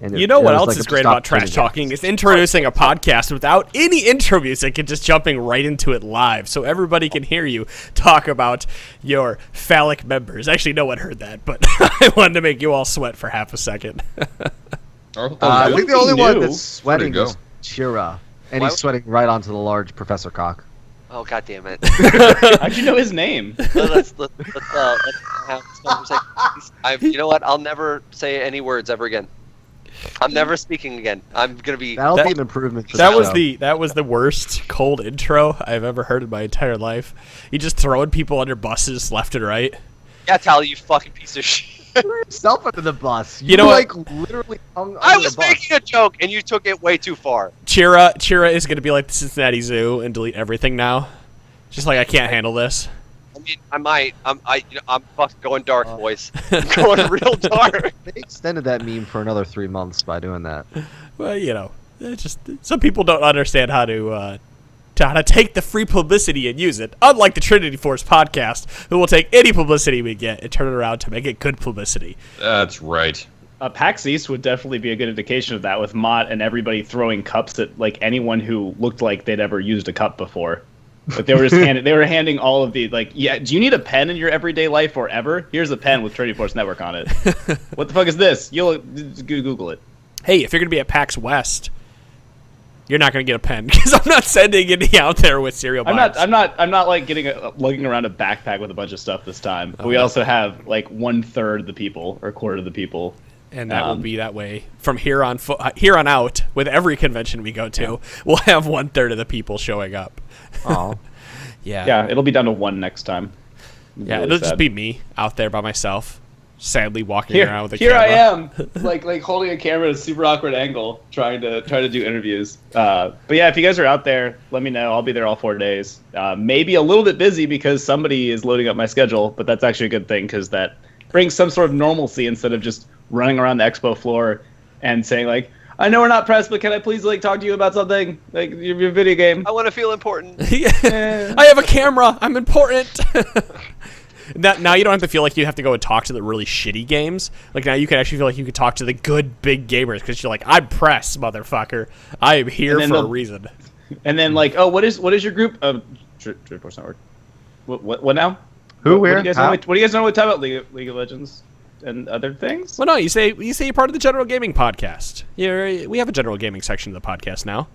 And you know what else like is great about trash talking is introducing a podcast without any intro music and just jumping right into it live so everybody can hear you talk about your phallic members. Actually, no one heard that, but I wanted to make you all sweat for half a second. I think the only one that's sweating is Chira, and he's sweating right onto the large Professor Cock. Oh, God damn it. How'd you know his name? Let's have this conversation. You know what? I'll never say any words ever again. I'm never speaking again. I'm gonna be. That'll be an improvement. That was the worst cold intro I've ever heard in my entire life. You just throwing people under buses left and right. Yeah, Tally, you fucking piece of shit. Threw yourself under the bus. You know like what? Literally hung under I was the bus. making a joke and you took it way too far. Chira is gonna be like the Cincinnati Zoo and delete everything now. Just like I can't handle this. I mean, I might. I'm fucking going dark, boys. I'm going real dark. They extended that meme for another 3 months by doing that. Well, you know, it's just some people don't understand how to take the free publicity and use it. Unlike the Trinity Force podcast, who will take any publicity we get and turn it around to make it good publicity. That's right. PAX East would definitely be a good indication of that, with Mott and everybody throwing cups at like anyone who looked like they'd ever used a cup before. Like they were just handing all of the do you need a pen in your everyday life or ever? Here's a pen with Trinity Force Network on it. What the fuck is this? You'll Google it. Hey, if you're gonna be at PAX West, you're not gonna get a pen because I'm not sending any out there with cereal boxes. I'm not like lugging around a backpack with a bunch of stuff this time. But we also have like 1/3 of the people or a quarter of the people. And that will be that way from here on out. With every convention we go to, we'll have 1/3 of the people showing up. Oh, yeah, it'll be down to 1 next time. Yeah, it'll just be me out there by myself, sadly walking around with a camera. camera. Here I am, like holding a camera at a super awkward angle, trying to do interviews. But yeah, if you guys are out there, let me know. I'll be there all 4 days. Maybe a little bit busy because somebody is loading up my schedule, but that's actually a good thing because that brings some sort of normalcy instead of just running around the expo floor and saying like, I know we're not pressed, but can I please like talk to you about something, like your video game? I want to feel important. I have a camera. I'm important. Now you don't have to feel like you have to go and talk to the really shitty games. Like now you can actually feel like you can talk to the good big gamers because you're like, I'm pressed, motherfucker. I am here for a reason. And then like, oh, what is your group? Trinity Force Network. What now? Who? What do you guys know? What time about League of Legends and other things? Well, no, you say you're part of the General Gaming podcast. We have a General Gaming section of the podcast now.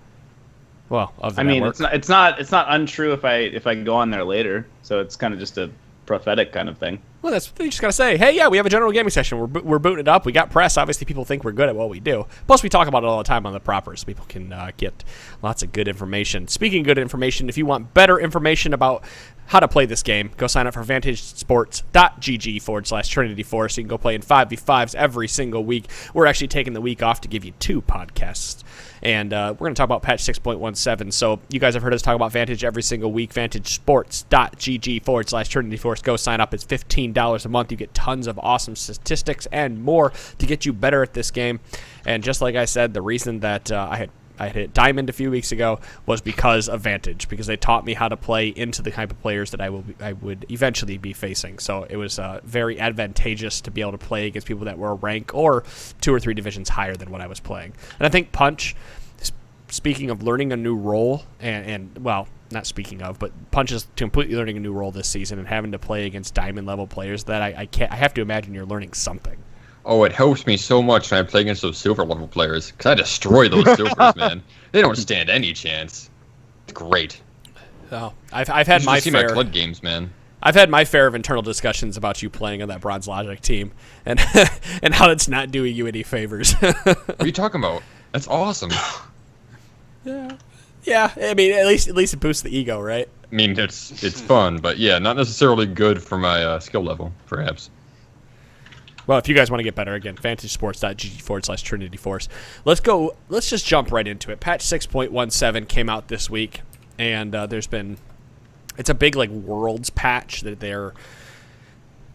Well, network. it's not untrue if I go on there later. So it's kind of just a prophetic kind of thing. Well, that's you just gotta say. Hey, yeah, we have a General Gaming session. We're booting it up. We got press. Obviously, people think we're good at what we do. Plus, we talk about it all the time on the proper, so people can get lots of good information. Speaking of good information, if you want better information about how to play this game, go sign up for vantagesports.gg/Trinity Force. You can go play in 5v5s every single week. We're actually taking the week off to give you 2 podcasts. And we're going to talk about patch 6.17. So you guys have heard us talk about Vantage every single week. VantageSports.gg/Trinity Force. Go sign up. It's $15 a month. You get tons of awesome statistics and more to get you better at this game. And just like I said, the reason that I hit Diamond a few weeks ago was because of Vantage, because they taught me how to play into the type of players that I would eventually be facing. So it was very advantageous to be able to play against people that were a rank or 2 or 3 divisions higher than what I was playing. And I think Punch, speaking of learning a new role, and well, not speaking of, but Punch is completely learning a new role this season and having to play against Diamond level players that I have to imagine you're learning something. Oh, it helps me so much when I play against those silver level players, because I destroy those silvers, man. They don't stand any chance. It's great. Oh, I've had my fair. My CLUD games, man. I've had my fair of internal discussions about you playing on that Bronze Logic team, and and how it's not doing you any favors. What are you talking about? That's awesome. Yeah. I mean, at least it boosts the ego, right? I mean, it's fun, but yeah, not necessarily good for my skill level, perhaps. Well, if you guys want to get better, again, VantageSports.gg/Trinity Force. Let's just jump right into it. Patch 6.17 came out this week, and it's a big like worlds patch that they're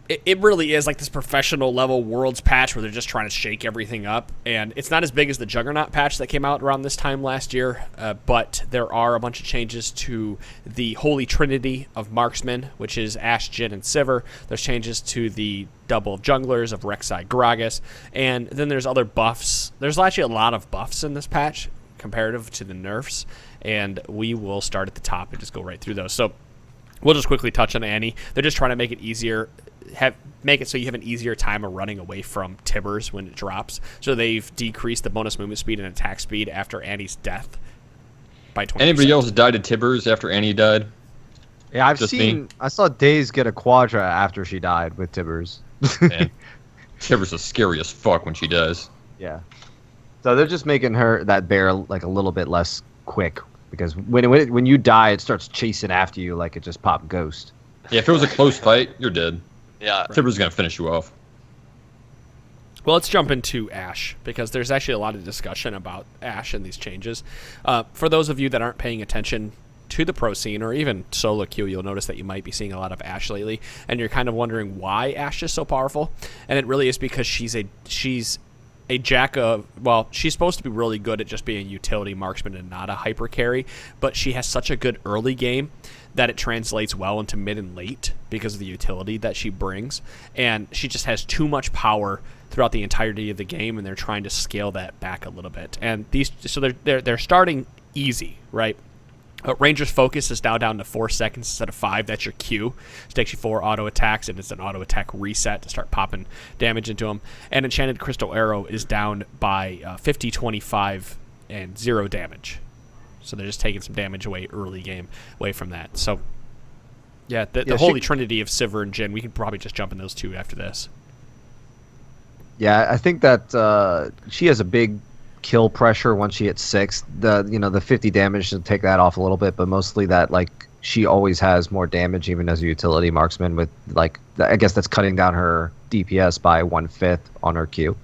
It really is like this professional level Worlds patch where they're just trying to shake everything up. And it's not as big as the Juggernaut patch that came out around this time last year, but there are a bunch of changes to the Holy Trinity of Marksmen, which is Ashe, Jhin, and Sivir. There's changes to the double of Junglers of Rek'Sai, Gragas. And then there's other buffs. There's actually a lot of buffs in this patch comparative to the nerfs. And we will start at the top and just go right through those. So we'll just quickly touch on Annie. They're just trying to make it easier, make it so you have an easier time of running away from Tibbers when it drops. So they've decreased the bonus movement speed and attack speed after Annie's death by 20%. Anybody else died to Tibbers after Annie died? Yeah, I saw Daze get a Quadra after she died with Tibbers. Man, Tibbers is scary as fuck when she does. Yeah. So they're just making that bear like a little bit less quick, because when you die, it starts chasing after you like it just popped Ghost. Yeah, if it was a close fight, you're dead. Yeah. Tibbers is going to finish you off. Well, let's jump into Ashe, because there's actually a lot of discussion about Ashe and these changes. For those of you that aren't paying attention to the pro scene or even solo queue, you'll notice that you might be seeing a lot of Ashe lately, and you're kind of wondering why Ashe is so powerful. And it really is because she's a jack of, well, she's supposed to be really good at just being a utility marksman and not a hyper carry, but she has such a good early game that it translates well into mid and late because of the utility that she brings, and she just has too much power throughout the entirety of the game, and they're trying to scale that back a little bit. And they're starting easy, right? Ranger's Focus is now down to 4 seconds instead of 5. That's your Q. It takes you 4 auto attacks, and it's an auto attack reset to start popping damage into them. And Enchanted Crystal Arrow is down by 50, 25, and 0 damage. So they're just taking some damage away early game, away from that. So, yeah, the Holy Trinity of Sivir and Jhin, we can probably just jump in those two after this. Yeah, I think that she has a big kill pressure once she hits 6. The 50 damage to take that off a little bit, but mostly that like she always has more damage even as a utility marksman with like I guess that's cutting down her DPS by 1/5 on her Q.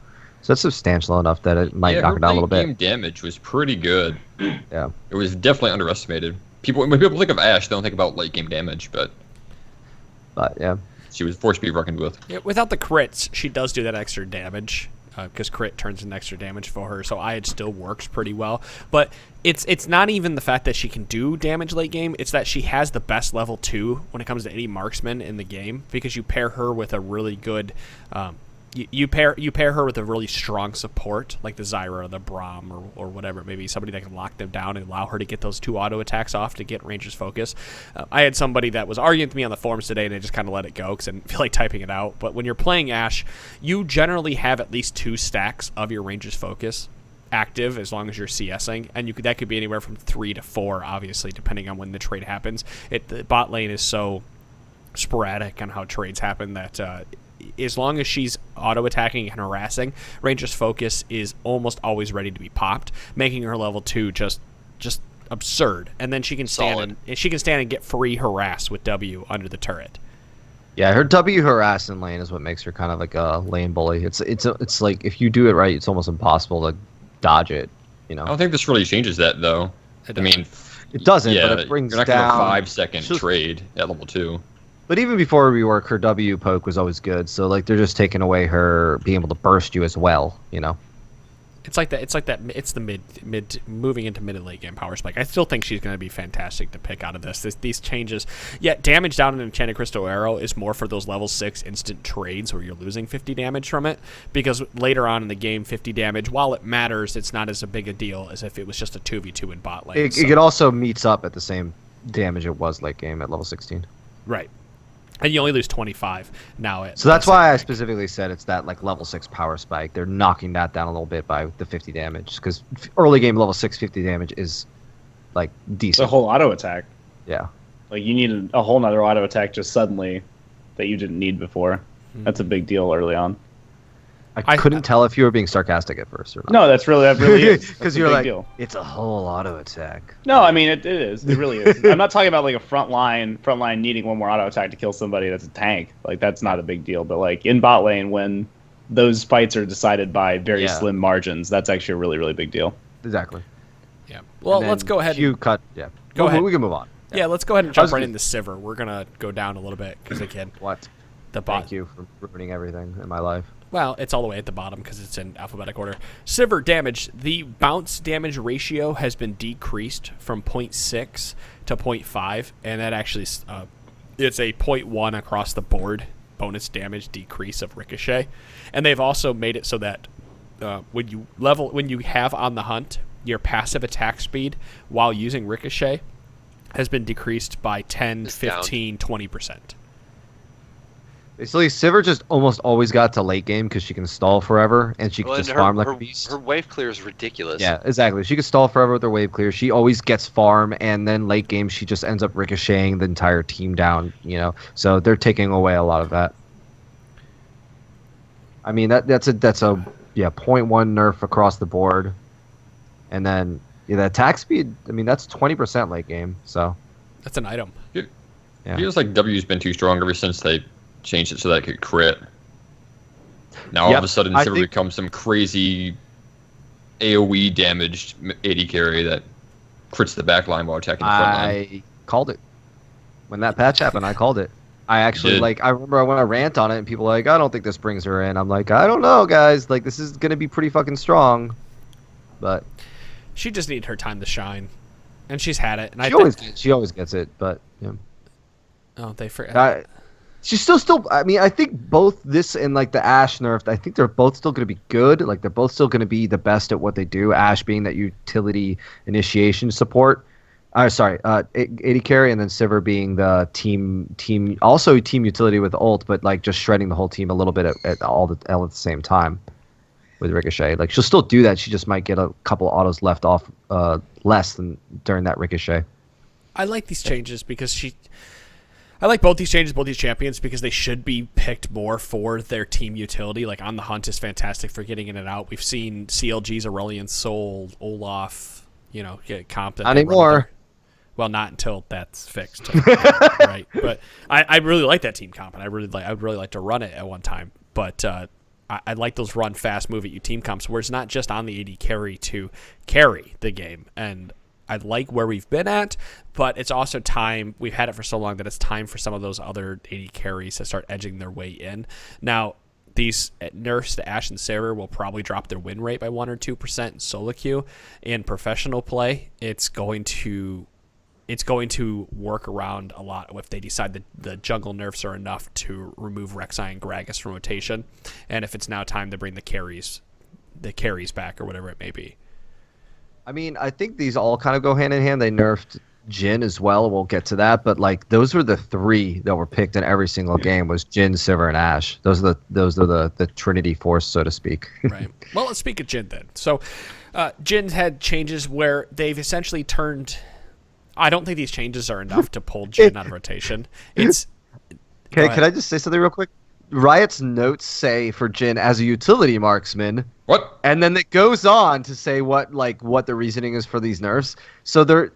So that's substantial enough that it might knock her down a little bit. Game damage was pretty good. Yeah, it was definitely underestimated. When people think of Ashe, they don't think about late game damage, but yeah, she was forced to be reckoned with. Yeah, without the crits, she does do that extra damage. Because crit turns into extra damage for her, so IAD still works pretty well. But it's not even the fact that she can do damage late game, it's that she has the best level 2 when it comes to any marksman in the game, because you pair her with a really good... You pair her with a really strong support, like the Zyra or the Braum or whatever, maybe somebody that can lock them down and allow her to get those 2 auto attacks off to get Ranger's Focus. I had somebody that was arguing with me on the forums today, and I just kind of let it go because I didn't feel like typing it out. But when you're playing Ashe, you generally have at least 2 stacks of your Ranger's Focus active as long as you're CSing, and that could be anywhere from 3 to 4, obviously, depending on when the trade happens. The bot lane is so sporadic on how trades happen that... as long as she's auto-attacking and harassing, Ranger's Focus is almost always ready to be popped, making her level 2 just absurd. And then she can stand and get free harass with W under the turret. Yeah, her W harass in lane is what makes her kind of like a lane bully. It's like if you do it right, it's almost impossible to dodge it. You know. I don't think this really changes that though. I mean, it doesn't. Yeah, but it brings you're not down gonna 5-second trade at level 2. But even before rework, her W poke was always good. So like they're just taking away her being able to burst you as well. You know. It's like that. It's the mid moving into mid and late game power spike. I still think she's going to be fantastic to pick out of this. These changes, yet damage down in Enchanted Crystal Arrow is more for those level 6 instant trades where you're losing 50 damage from it. Because later on in the game, 50 damage, while it matters, it's not as a big a deal as if it was just a 2v2 in bot lane. It also meets up at the same damage it was late game at level 16. Right. And you only lose 25 now. So that's why I specifically said it's that like level 6 power spike. They're knocking that down a little bit by the 50 damage because early game level 6 50 damage is like decent. It's a whole auto attack. Yeah. Like you need a whole nother auto attack just suddenly that you didn't need before. That's a big deal early on. I couldn't tell if you were being sarcastic at first or not. No, that really is. Because you're like, deal. It's a whole auto attack. No, I mean it is. It really is. I'm not talking about like a front line needing one more auto attack to kill somebody that's a tank. Like that's not a big deal. But like in bot lane when those fights are decided by very slim margins, that's actually a really, really big deal. Exactly. Yeah. Well, let's go ahead. Go ahead. We can move on. Yeah, let's go ahead and jump right into Sivir. We're gonna go down a little bit because again, what? The bot. Thank you for ruining everything in my life. Well, it's all the way at the bottom because it's in alphabetic order. Sivir damage. The bounce damage ratio has been decreased from 0.6 to 0.5, and that actually it's a 0.1 across the board bonus damage decrease of Ricochet. And they've also made it so that when you have On the Hunt, your passive attack speed while using Ricochet has been decreased by 10, 15, 20%. Basically, Sivir just almost always got to late game because she can stall forever, and she can just farm like a beast. Her wave clear is ridiculous. Yeah, exactly. She can stall forever with her wave clear. She always gets farm, and then late game she just ends up ricocheting the entire team down. So they're taking away a lot of that. I mean that's a 0.1 nerf across the board, and then the attack speed. I mean that's 20% late game. So that's an item. It feels like W's been too strong ever since they changed it so that it could crit. Now all of a sudden Sivir becomes some crazy AoE damaged AD carry that crits the back line while attacking the front line. I called it. When that patch happened, I called it. I actually, I remember I went to rant on it, and people were like, I don't think this brings her in. I'm like, I don't know, guys. Like, this is going to be pretty fucking strong. But she just needed her time to shine. And she's had it. And she always gets it, but, yeah. Oh, they forgot. She's still. I mean, I think both this and like the Ashe nerf. I think they're both still going to be good. Like they're both still going to be the best at what they do. Ashe being that utility initiation support. AD carry, and then Sivir being the team also team utility with ult, but like just shredding the whole team a little bit at the same time with Ricochet. Like she'll still do that. She just might get a couple autos left off less than during that Ricochet. I like these changes because I like both these changes, both these champions, because they should be picked more for their team utility. Like, On the Hunt is fantastic for getting in and out. We've seen CLG's Aurelion Sol, Olaf, get comp. Not anymore. Well, not until that's fixed. Right. But I really like that team comp, and I would really like to run it at one time. But I like those run fast, move at you team comps where it's not just on the AD carry to carry the game. And I like where we've been at, but it's also time. We've had it for so long that it's time for some of those other AD carries to start edging their way in. Now, these nerfs to Ashe and Sivir will probably drop their win rate by 1 or 2% in solo queue. In professional play, it's going to work around a lot if they decide that the jungle nerfs are enough to remove Rek'Sai and Gragas from rotation, and if it's now time to bring the carries back or whatever it may be. I mean, I think these all kind of go hand in hand. They nerfed Jhin as well. We'll get to that, but like those were the three that were picked in every single game was Jhin, Sivir, and Ashe. Those are the Trinity force, so to speak. Right. Well, let's speak of Jhin then. So, Jhin's had changes where they've essentially turned. I don't think these changes are enough to pull Jhin out of rotation. It's okay. Can I just say something real quick? Riot's notes say for Jhin as a utility marksman. What? And then it goes on to say what the reasoning is for these nerfs. So what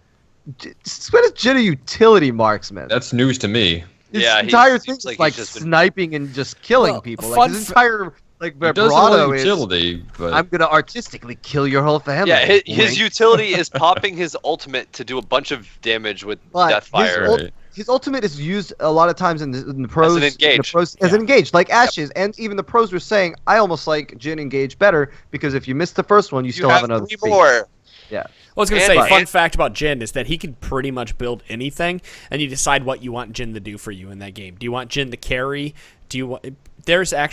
is Jhin a utility marksman? That's news to me. His entire thing is like sniping and just killing people. Like his entire vibrato is utility, but I'm gonna artistically kill your whole family. Yeah, his utility is popping his ultimate to do a bunch of damage with Deathfire. His ultimate is used a lot of times in the pros. As an engage. As an engage, like Ashe's. And even the pros were saying, I almost like Jhin engage better because if you miss the first one, you still have another 3 more. Yeah. Well, I was going to say, fun fact about Jhin is that he can pretty much build anything, and you decide what you want Jhin to do for you in that game. Do you want Jhin to carry? Do you want... There's a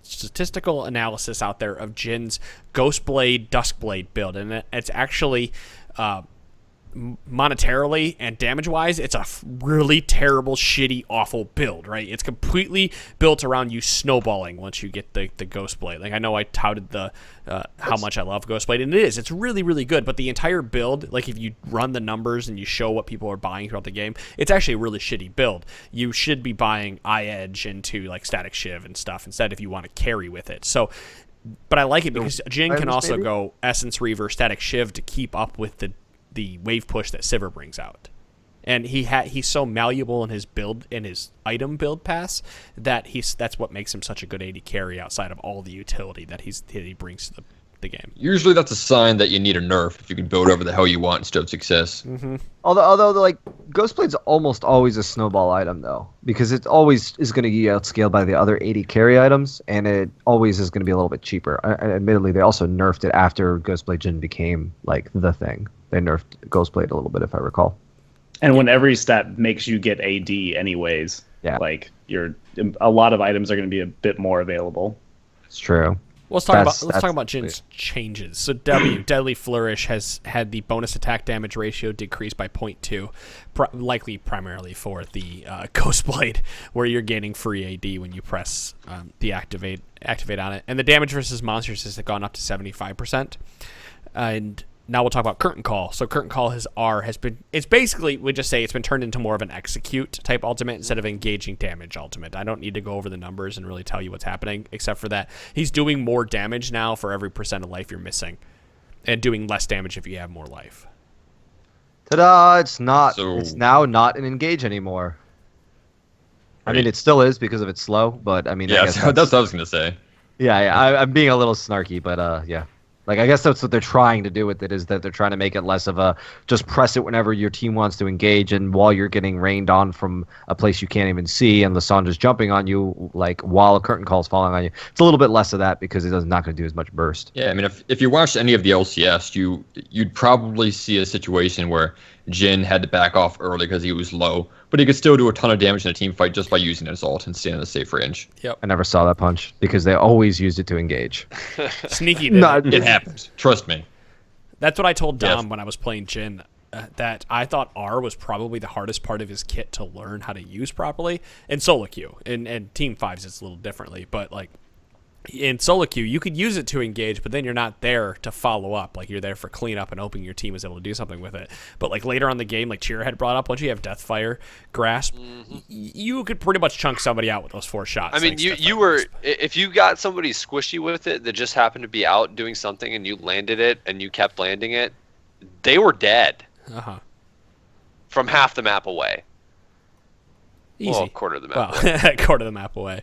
statistical analysis out there of Jin's Ghostblade, Duskblade build, and it's actually... monetarily and damage-wise, it's a really terrible, shitty, awful build, right? It's completely built around you snowballing once you get the Ghostblade. Like, I know I touted the how much I love Ghostblade, and it is. It's really, really good, but the entire build, like, if you run the numbers and you show what people are buying throughout the game, it's actually a really shitty build. You should be buying Eye-Edge into, like, Static Shiv and stuff instead if you want to carry with it. So... But I like it because Jhin can also go Essence Reaver, Static Shiv to keep up with the wave push that Sivir brings out, and he's so malleable in his build, in his item build pass, that that's what makes him such a good AD carry outside of all the utility that he brings to the game. Usually that's a sign that you need a nerf if you can build over the hell you want instead of success. Mm-hmm. Although like Ghostblade's almost always a snowball item though, because it always is going to get outscaled by the other 80 carry items, and it always is going to be a little bit cheaper. Admittedly, they also nerfed it after Ghostblade Jin became like the thing. They nerfed Ghostblade a little bit, if I recall. And when every stat makes you get AD anyways, like a lot of items are going to be a bit more available. It's true. Well, let's talk about Jin's changes. So Deadly Flourish has had the bonus attack damage ratio decrease by 0.2, likely primarily for the Ghostblade, where you're gaining free AD when you press the activate on it. And the damage versus monsters has gone up to 75%. And now we'll talk about Curtain Call. So Curtain Call has been, it's basically, we just say it's been turned into more of an execute type ultimate instead of engaging damage ultimate. I don't need to go over the numbers and really tell you what's happening, except for that he's doing more damage now for every percent of life you're missing, and doing less damage if you have more life. Ta-da! It's now not an engage anymore. Right. I mean, it still is because of it's slow, but I mean, yeah, that's what I was gonna say. Yeah, I'm being a little snarky, but yeah. Like, I guess that's what they're trying to do with it, is that they're trying to make it less of a just press it whenever your team wants to engage, and while you're getting rained on from a place you can't even see and Lissandra's jumping on you, like, while a curtain call's falling on you. It's a little bit less of that because it's not going to do as much burst. Yeah, I mean, if you watched any of the LCS, you'd probably see a situation where Jin had to back off early because he was low, but he could still do a ton of damage in a team fight just by using his ult and staying in the safe range. Yep. I never saw that punch because they always used it to engage. Sneaky. It happens. Trust me. That's what I told Dom when I was playing Jin, that I thought R was probably the hardest part of his kit to learn how to use properly. In solo queue, and Team 5s it's a little differently, but like in solo queue, you could use it to engage, but then you're not there to follow up. Like, you're there for cleanup and hoping your team is able to do something with it. But like later on in the game, like Cheer had brought up, once you have Deathfire, Grasp, you could pretty much chunk somebody out with those 4 shots. I mean, you were, if you got somebody squishy with it that just happened to be out doing something and you landed it and you kept landing it, they were dead. From half the map away. Easy. Well, quarter of the map away. Quarter of the map away.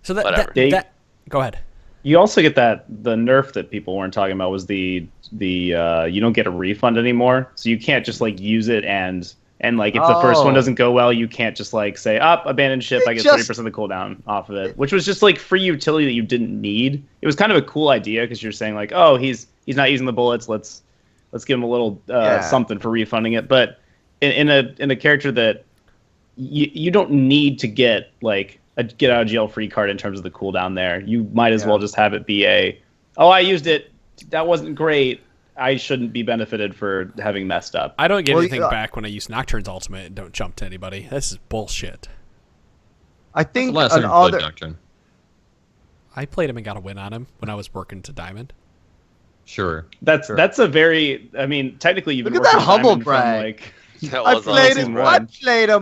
So Whatever. Go ahead. You also get the nerf that people weren't talking about was the you don't get a refund anymore, so you can't just like use it and like if the first one doesn't go well, you can't just like say abandon ship, I get 30% of the cooldown off of it, which was just like free utility that you didn't need. It was kind of a cool idea because you're saying like, oh, he's not using the bullets, let's give him a little something for refunding it. But in a character that you don't need to get like a get out of jail free card in terms of the cooldown there. You might as well just have it be I used it, that wasn't great, I shouldn't be benefited for having messed up. I don't get anything back when I use Nocturne's ultimate and don't jump to anybody. This is bullshit. I think last time you played Nocturne. I played him and got a win on him when I was working to Diamond. Sure. That's a very, I mean, technically you've been Look at working that humble Diamond brag. from, I played him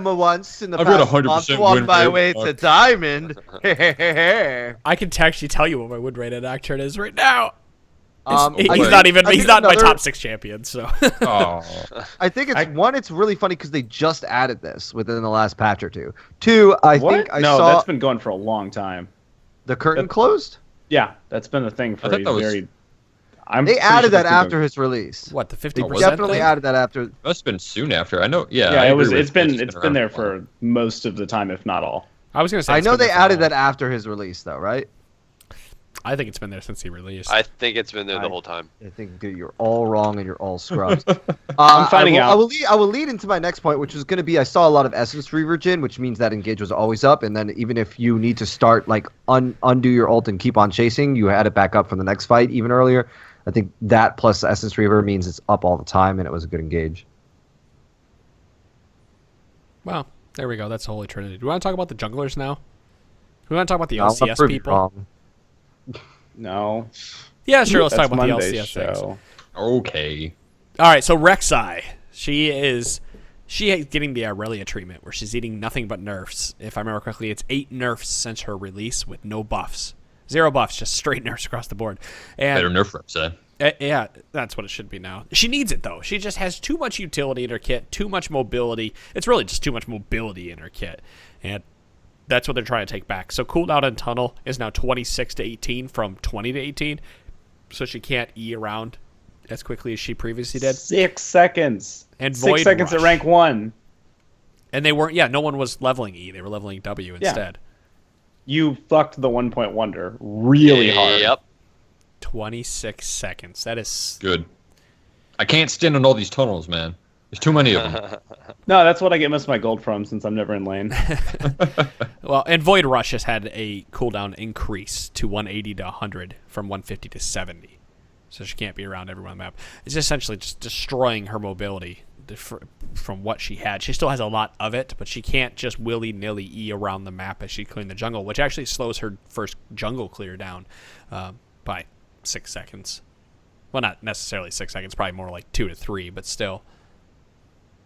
once in the I've got past 100% month on win my rate. way to Diamond. I can actually tell you what my win rate at Nocturne is right now. He's he's not my top 6 champion, so. I think it's really funny because they just added this within the last patch or two. 2, I think I saw that's been going for a long time. The curtain closed? Yeah, that's been a thing for They added that after his release. What, the 50%? They definitely added that after. Must have been soon after. I know. Yeah, yeah. It's been there for most of the time, if not all. I was gonna say. I know they added that after his release, though, right? I think it's been there since he released. I think it's been there the whole time. I think you're all wrong and you're all scrubs. I'm finding out. I will lead into my next point, which is going to be I saw a lot of Essence Reaver Jin, which means that engage was always up, and then even if you need to start like undo your ult and keep on chasing, you had it back up from the next fight even earlier. I think that plus Essence Reaver means it's up all the time, and it was a good engage. Well, there we go. That's the Holy Trinity. Do we want to talk about the junglers now? Do we want to talk about the LCS people? Wrong. No. Yeah, sure. Let's talk about Monday's the LCS show. things. Okay. All right. So Rek'Sai, she is getting the Aurelia treatment where she's eating nothing but nerfs. If I remember correctly, it's 8 nerfs since her release with no buffs. 0 buffs, just straight nerfs across the board. And better nerf reps, yeah, that's what it should be now. She needs it, though. She just has too much utility in her kit, too much mobility. It's really just too much mobility in her kit. And that's what they're trying to take back. So cooldown and tunnel is now 26 to 18 from 20 to 18. so she can't E around as quickly as she previously did. 6 seconds. And 6 seconds Rush. at rank 1. And they weren't. Yeah, no one was leveling E. They were leveling W instead. You fucked the 1 point wonder really hard. Yep. 26 seconds. That is good. I can't stand on all these tunnels, man. There's too many of them. No, that's what I get most of my gold from since I'm never in lane. Well, and Void Rush has had a cooldown increase to 180 to 100 from 150 to 70. So she can't be around everyone on the map. It's essentially just destroying her mobility from what she had. She still has a lot of it, but she can't just willy-nilly E around the map as she clean the jungle, which actually slows her first jungle clear down by 6 seconds. Well, not necessarily 6 seconds, probably more like 2 to 3, but still.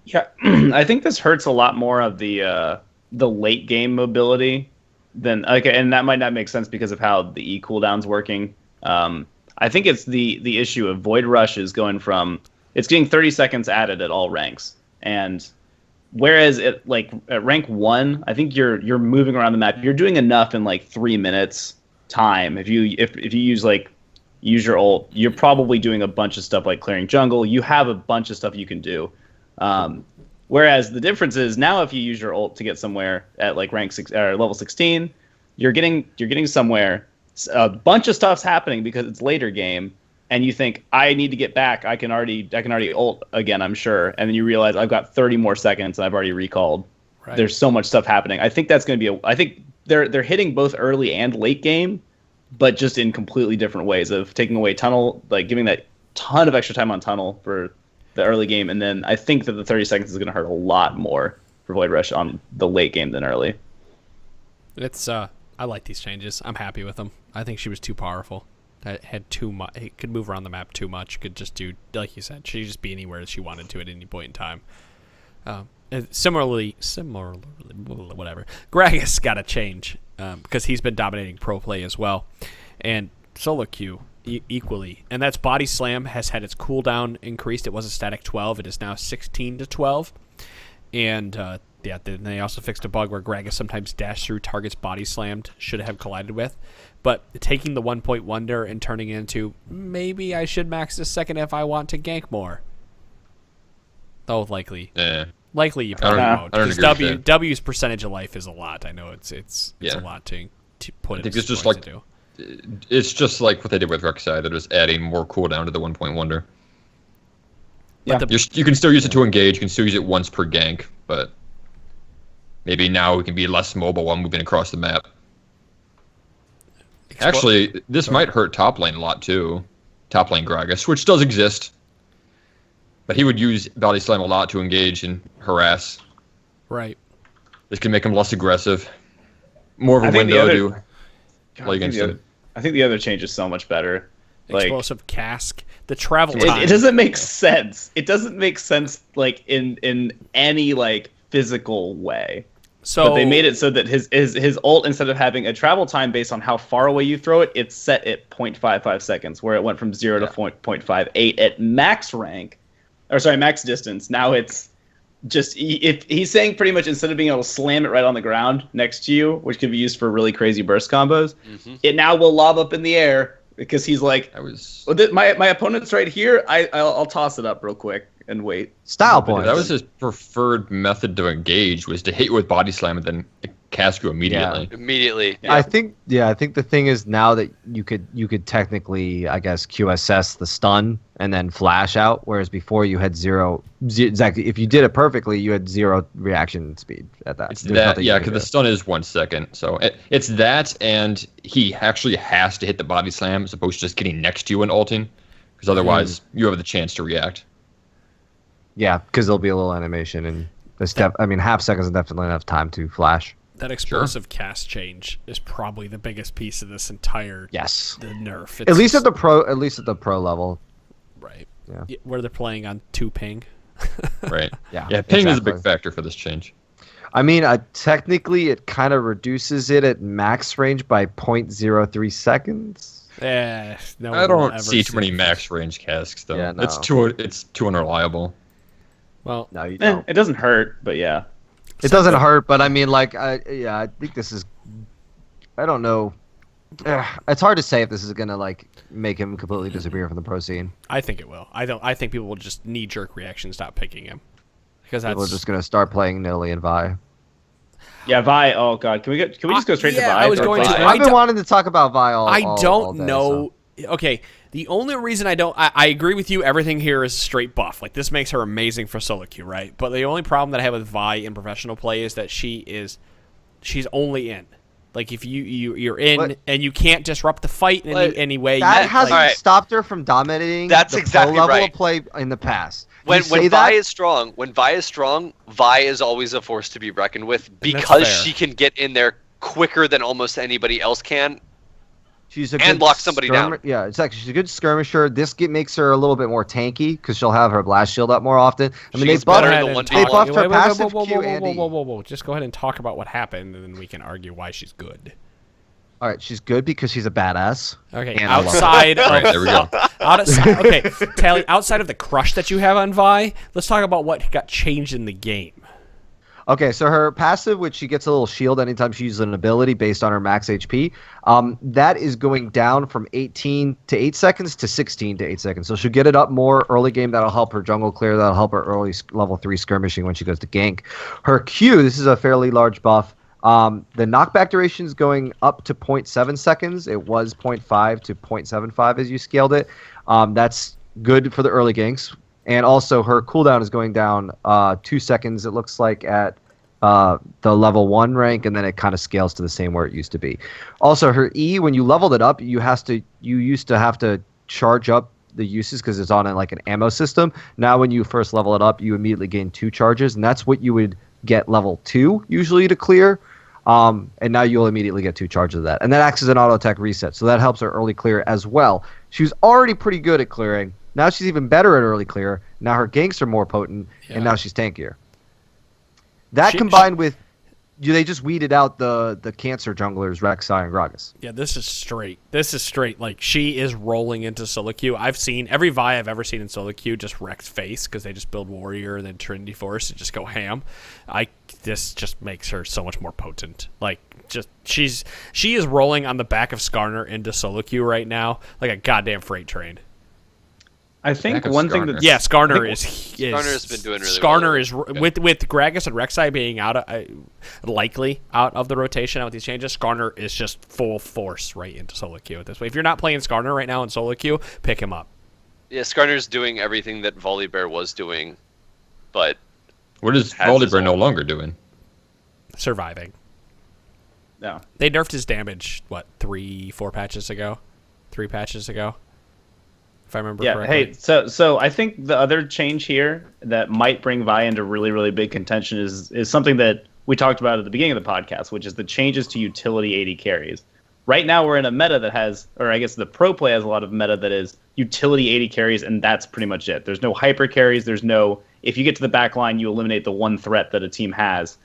Yeah, I think this hurts a lot more of the late game mobility than and that might not make sense because of how the E cooldown's working. I think it's the issue of Void Rush is going from it's getting 30 seconds added at all ranks, and whereas at rank 1, I think you're moving around the map. You're doing enough in like 3 minutes time. If you use your ult, you're probably doing a bunch of stuff like clearing jungle. You have a bunch of stuff you can do. Whereas the difference is now if you use your ult to get somewhere at like rank 6 or level 16, you're getting somewhere. A bunch of stuff's happening because it's later game, and you think I need to get back. I can already ult again, I'm sure, and then you realize I've got 30 more seconds and I've already recalled. Right. There's so much stuff happening. I think that's going to be. I think they're hitting both early and late game, but just in completely different ways of taking away tunnel, like giving that ton of extra time on tunnel for the early game, and then I think that the 30 seconds is going to hurt a lot more for Void Rush on the late game than early. It's I like these changes. I'm happy with them. I think she was too powerful. It had too much. It could move around the map too much. Could just do, like you said, she could just be anywhere she wanted to at any point in time. Similarly, whatever. Gragas got to change because he's been dominating pro play as well, and solo queue equally. And that's Body Slam has had its cooldown increased. It was a static 12. It is now 16 to 12. And then they also fixed a bug where Gragas sometimes dash through targets body slammed should have collided with. But taking the 1 point wonder and turning it into maybe I should max this second if I want to gank more. Though likely. Yeah. Likely you probably won't. Because W's percentage of life is a lot. I know it's a lot to put it. I think it's just like it's just like what they did with Rek'Sai. They're just adding more cooldown to the 1 point wonder. Yeah. You can still use it to engage. You can still use it once per gank, but maybe now we can be less mobile while moving across the map. Actually, this might hurt top lane a lot too. Top lane Gragas, which does exist. But he would use Body Slam a lot to engage and harass. Right. This can make him less aggressive. More of a window to play against him. I think the other change is so much better. Explosive cask. The travel time. It doesn't make sense. It doesn't make sense like in any like physical way. But they made it so that his ult, instead of having a travel time based on how far away you throw it, it's set at 0.55 seconds, where it went from 0 to 0.58 at max rank. Or sorry, max distance. Now it's just if he's saying pretty much instead of being able to slam it right on the ground next to you, which could be used for really crazy burst combos, it now will lob up in the air because he's like, my opponent's right here. I'll toss it up real quick and wait. Style point. That was his preferred method to engage, was to hit you with body slam and then cast you immediately. Yeah. Immediately. Yeah. I think the thing is now that you could technically, I guess, QSS the stun and then flash out, whereas before you had zero. Exactly. If you did it perfectly, you had zero reaction speed at that. It's that, because the stun is 1 second. So it's that, and he actually has to hit the body slam as opposed to just getting next to you and ulting, because otherwise you have the chance to react. Yeah, because there'll be a little animation, and half seconds is definitely enough time to flash. That explosive cast change is probably the biggest piece of this entire the nerf. At least at the pro level. Right. Yeah. Where they're playing on 2 ping. Right. Yeah. Yeah, ping is a big factor for this change. I mean, technically it kind of reduces it at max range by 0.03 seconds. No, I don't see too many max range casks though. Yeah, no. It's too unreliable. Well, no, you don't. It doesn't hurt, but yeah. It doesn't hurt, but I mean, I think this is. I don't know. It's hard to say if this is gonna like make him completely disappear from the pro scene. I think it will. I think people will just knee-jerk reaction stop picking him because People are just gonna start playing Nidalee and Vi. Yeah, Vi. Oh God, can we just go straight to Vi? I was going to. I've been wanting to talk about Vi all I don't all day, know. So. Okay, the only reason I agree with you. Everything here is straight buff. Like this makes her amazing for solo queue, right? But the only problem that I have with Vi in professional play is that she's only in. Like if you're in and you can't disrupt the fight in any way. That hasn't stopped her from dominating. That's the exactly pro level right. of play in the past. When Vi is strong, Vi is always a force to be reckoned with because she can get in there quicker than almost anybody else can. She's a and good lock somebody down. Yeah, exactly. She's a good skirmisher. This makes her a little bit more tanky because she'll have her blast shield up more often. I mean, they buffed her passive Q. Whoa. Just go ahead and talk about what happened, and then we can argue why she's good. All right, she's good because she's a badass. Okay, outside of... Right, there we go. Okay, Tally, outside of the crush that you have on Vi, let's talk about what got changed in the game. Okay, so her passive, which she gets a little shield anytime she uses an ability based on her max HP, that is going down from 18 to 8 seconds to 16 to 8 seconds. So she'll get it up more early game. That'll help her jungle clear. That'll help her early level 3 skirmishing when she goes to gank. Her Q, this is a fairly large buff. The knockback duration is going up to 0.7 seconds. It was 0.5 to 0.75 as you scaled it. That's good for the early ganks. And also her cooldown is going down 2 seconds, it looks like, at the level 1 rank, and then it kind of scales to the same where it used to be. Also, her E, when you leveled it up, you used to have to charge up the uses because it's on like an ammo system. Now when you first level it up, you immediately gain 2 charges, and that's what you would get level 2 usually to clear. And now you'll immediately get 2 charges of that. And that acts as an auto attack reset, so that helps her early clear as well. She was already pretty good at clearing. Now she's even better at early clear. Now her ganks are more potent, and now she's tankier. That combined with... They just weeded out the cancer junglers, Rek'Sai and Gragas. Yeah, this is straight. Like, she is rolling into solo queue. I've seen... Every Vi I've ever seen in solo queue just wrecks face because they just build Warrior and then Trinity Force and just go ham. This just makes her so much more potent. Like, she is rolling on the back of Skarner into solo queue right now like a goddamn freight train. I think one thing that Skarner Skarner's been doing really well. Skarner is with Gragas and Rek'Sai being likely out of the rotation with these changes. Skarner is just full force right into solo queue at this way. If you're not playing Skarner right now in solo queue, pick him up. Yeah, Skarner's doing everything that Volibear was doing, but what is Volibear no longer doing? Surviving. No, they nerfed his damage. What 3-4 patches ago? 3 patches ago. If I remember correctly. Hey, so I think the other change here that might bring Vi into really, really big contention is something that we talked about at the beginning of the podcast, which is the changes to utility AD carries. Right now we're in a meta that has, or I guess the pro play has a lot of meta that is utility AD carries, and that's pretty much it. There's no hyper carries. There's no, if you get to the back line, you eliminate the one threat that a team has.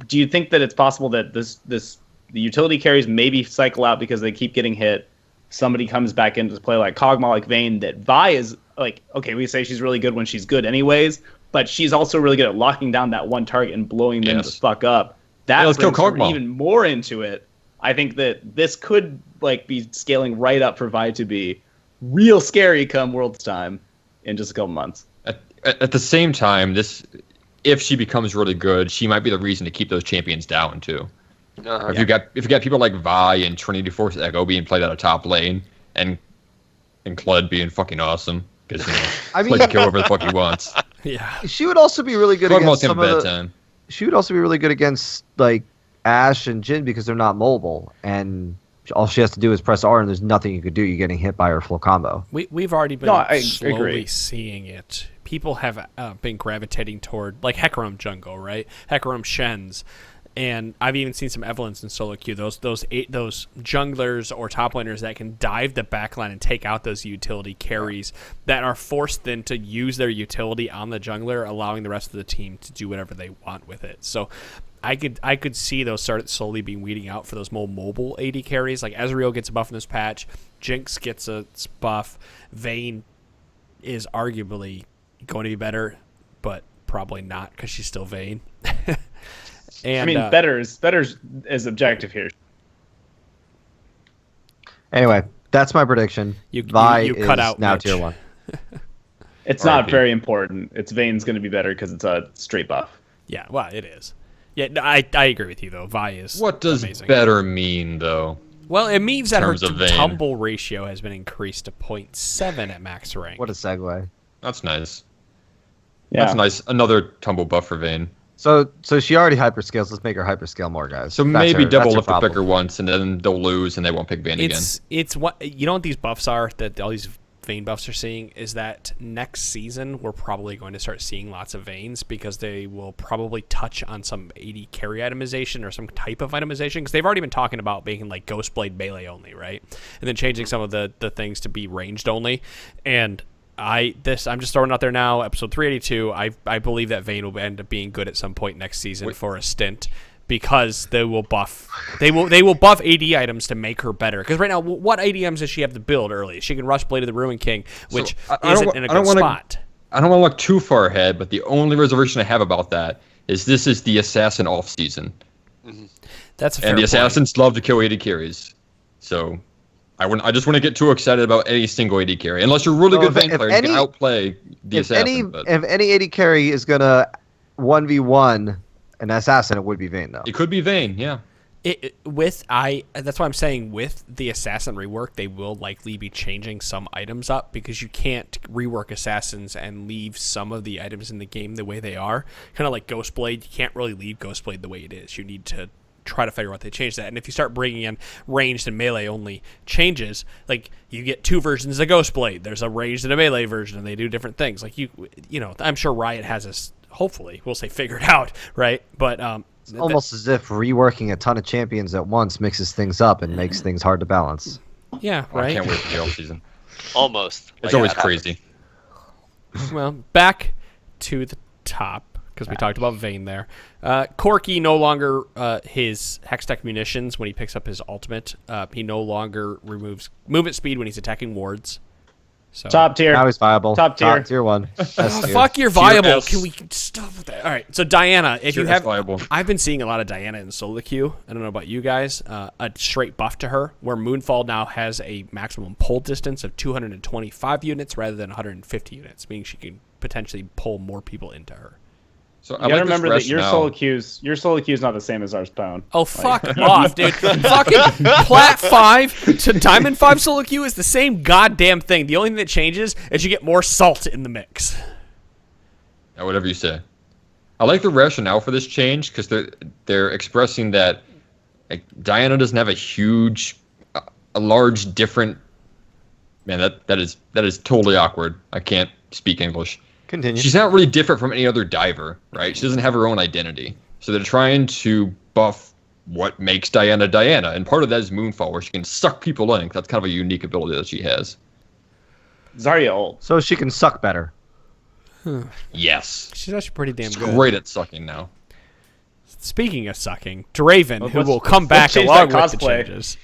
Do you think that it's possible that the utility carries maybe cycle out because they keep getting hit? Somebody comes back into play like Kog'Maw, like Vayne, that Vi is like, okay, we say she's really good when she's good anyways, but she's also really good at locking down that one target and blowing them the fuck up. That brings her even more into it. I think that this could like be scaling right up for Vi to be real scary come World's time in just a couple months. At the same time, if she becomes really good, she might be the reason to keep those champions down too. If you got people like Vi and Trinity Force Echo being played out of top lane, and Kled being fucking awesome because Kled can kill whoever the fuck he wants. Yeah, she would also be really good against some of time. She would also be really good against like Ashe and Jhin because they're not mobile, and all she has to do is press R, and there's nothing you could do. You're getting hit by her full combo. We've already been slowly seeing it. People have been gravitating toward like Hecarim jungle, right? Hecarim Shens. And I've even seen some Evelynns in solo queue. Those junglers or top laners that can dive the backline and take out those utility carries that are forced then to use their utility on the jungler, allowing the rest of the team to do whatever they want with it. So I could see those start slowly being weeding out for those more mobile AD carries. Like Ezreal gets a buff in this patch, Jinx gets a buff, Vayne is arguably going to be better, but probably not because she's still Vayne. And, I mean, better is objective here. Anyway, that's my prediction. Vi is cut out now Mitch. tier 1. It's not very important. It's Vayne's going to be better because it's a straight buff. Yeah, well, it is. Yeah, I agree with you though. Vi is What does amazing. better mean though? Well, it means that her terms of Vayne. tumble ratio has been increased to 0.7 at max rank. What a segue. That's nice. Yeah. That's nice. Another tumble buff for Vayne. So she already hyperscales. Let's make her hyperscale more, guys. So That's maybe her- double that's her up the problem. picker once, and then they'll lose, and they won't pick Vayne again. It's what you know what these buffs are that all these Vayne buffs are seeing is that next season we're probably going to start seeing lots of Vaynes because they will probably touch on some AD carry itemization or some type of itemization because they've already been talking about making like Ghostblade melee only, right? And then changing some of the things to be ranged only. And I'm just throwing it out there now, episode 382. I believe that Vayne will end up being good at some point next season for a stint. Because they will buff AD items to make her better. Because right now, what AD items does she have to build early? She can rush Blade of the Ruin King, which isn't in a good spot. I don't want to look too far ahead, but the only reservation I have about that is this is the assassin off season, That's a fair and the point. assassins love to kill AD carries. So I just want to get too excited about any single AD carry, unless you're a really So good if- Vayne if player. You any- can outplay the If assassin. but any AD carry is gonna 1v1 an assassin, it would be Vayne though. it could be Vayne, yeah. That's why I'm saying with the assassin rework, they will likely be changing some items up because you can't rework assassins and leave some of the items in the game the way they are. Kind of like Ghostblade, you can't really leave Ghostblade the way it is. You need to try to figure out they change that. And if you start bringing in ranged and melee only changes, like you get two versions of Ghostblade. There's a ranged and a melee version, and they do different things. Like you know, I'm sure Riot has this. Hopefully, we'll say figured out, right? But It's almost as if reworking a ton of champions at once mixes things up and makes things hard to balance. yeah, I right. can't wait for the off season. Almost. It's Like, always that happens. crazy. Well, back to the top because we talked about Vayne there. Corki no longer his Hextech munitions when he picks up his ultimate. He no longer removes movement speed when he's attacking wards. So Top tier. Now he's viable. Top tier. Tier 1. S tier. fuck, you're viable. S. Can we stop with that? All right. So Diana, if Tier you S have, viable. I've been seeing a lot of Diana in solo queue. I don't know about you guys. A straight buff to her, where Moonfall now has a maximum pull distance of 225 units rather than 150 units, meaning she can potentially pull more people into her. So You gotta this remember that your rationale. solo queue is not the same as our spawn. Oh, fuck off, dude. Fucking Plat 5 to Diamond 5 solo queue is the same goddamn thing. The only thing that changes is you get more salt in the mix. Yeah, whatever you say. I like the rationale for this change because they're expressing that like, Diana doesn't have a large different. Man, that is totally awkward. I can't speak English. Continue. She's not really different from any other diver, right? She doesn't have her own identity. So they're trying to buff what makes Diana Diana, and part of that is Moonfall, where she can suck people in. That's kind of a unique ability that she has. Zarya ult. So she can suck better. Yes. She's actually pretty damn She's good. great at sucking now. Speaking of sucking, Draven, Well, who let's- will come back let's change along that with the cosplay. changes.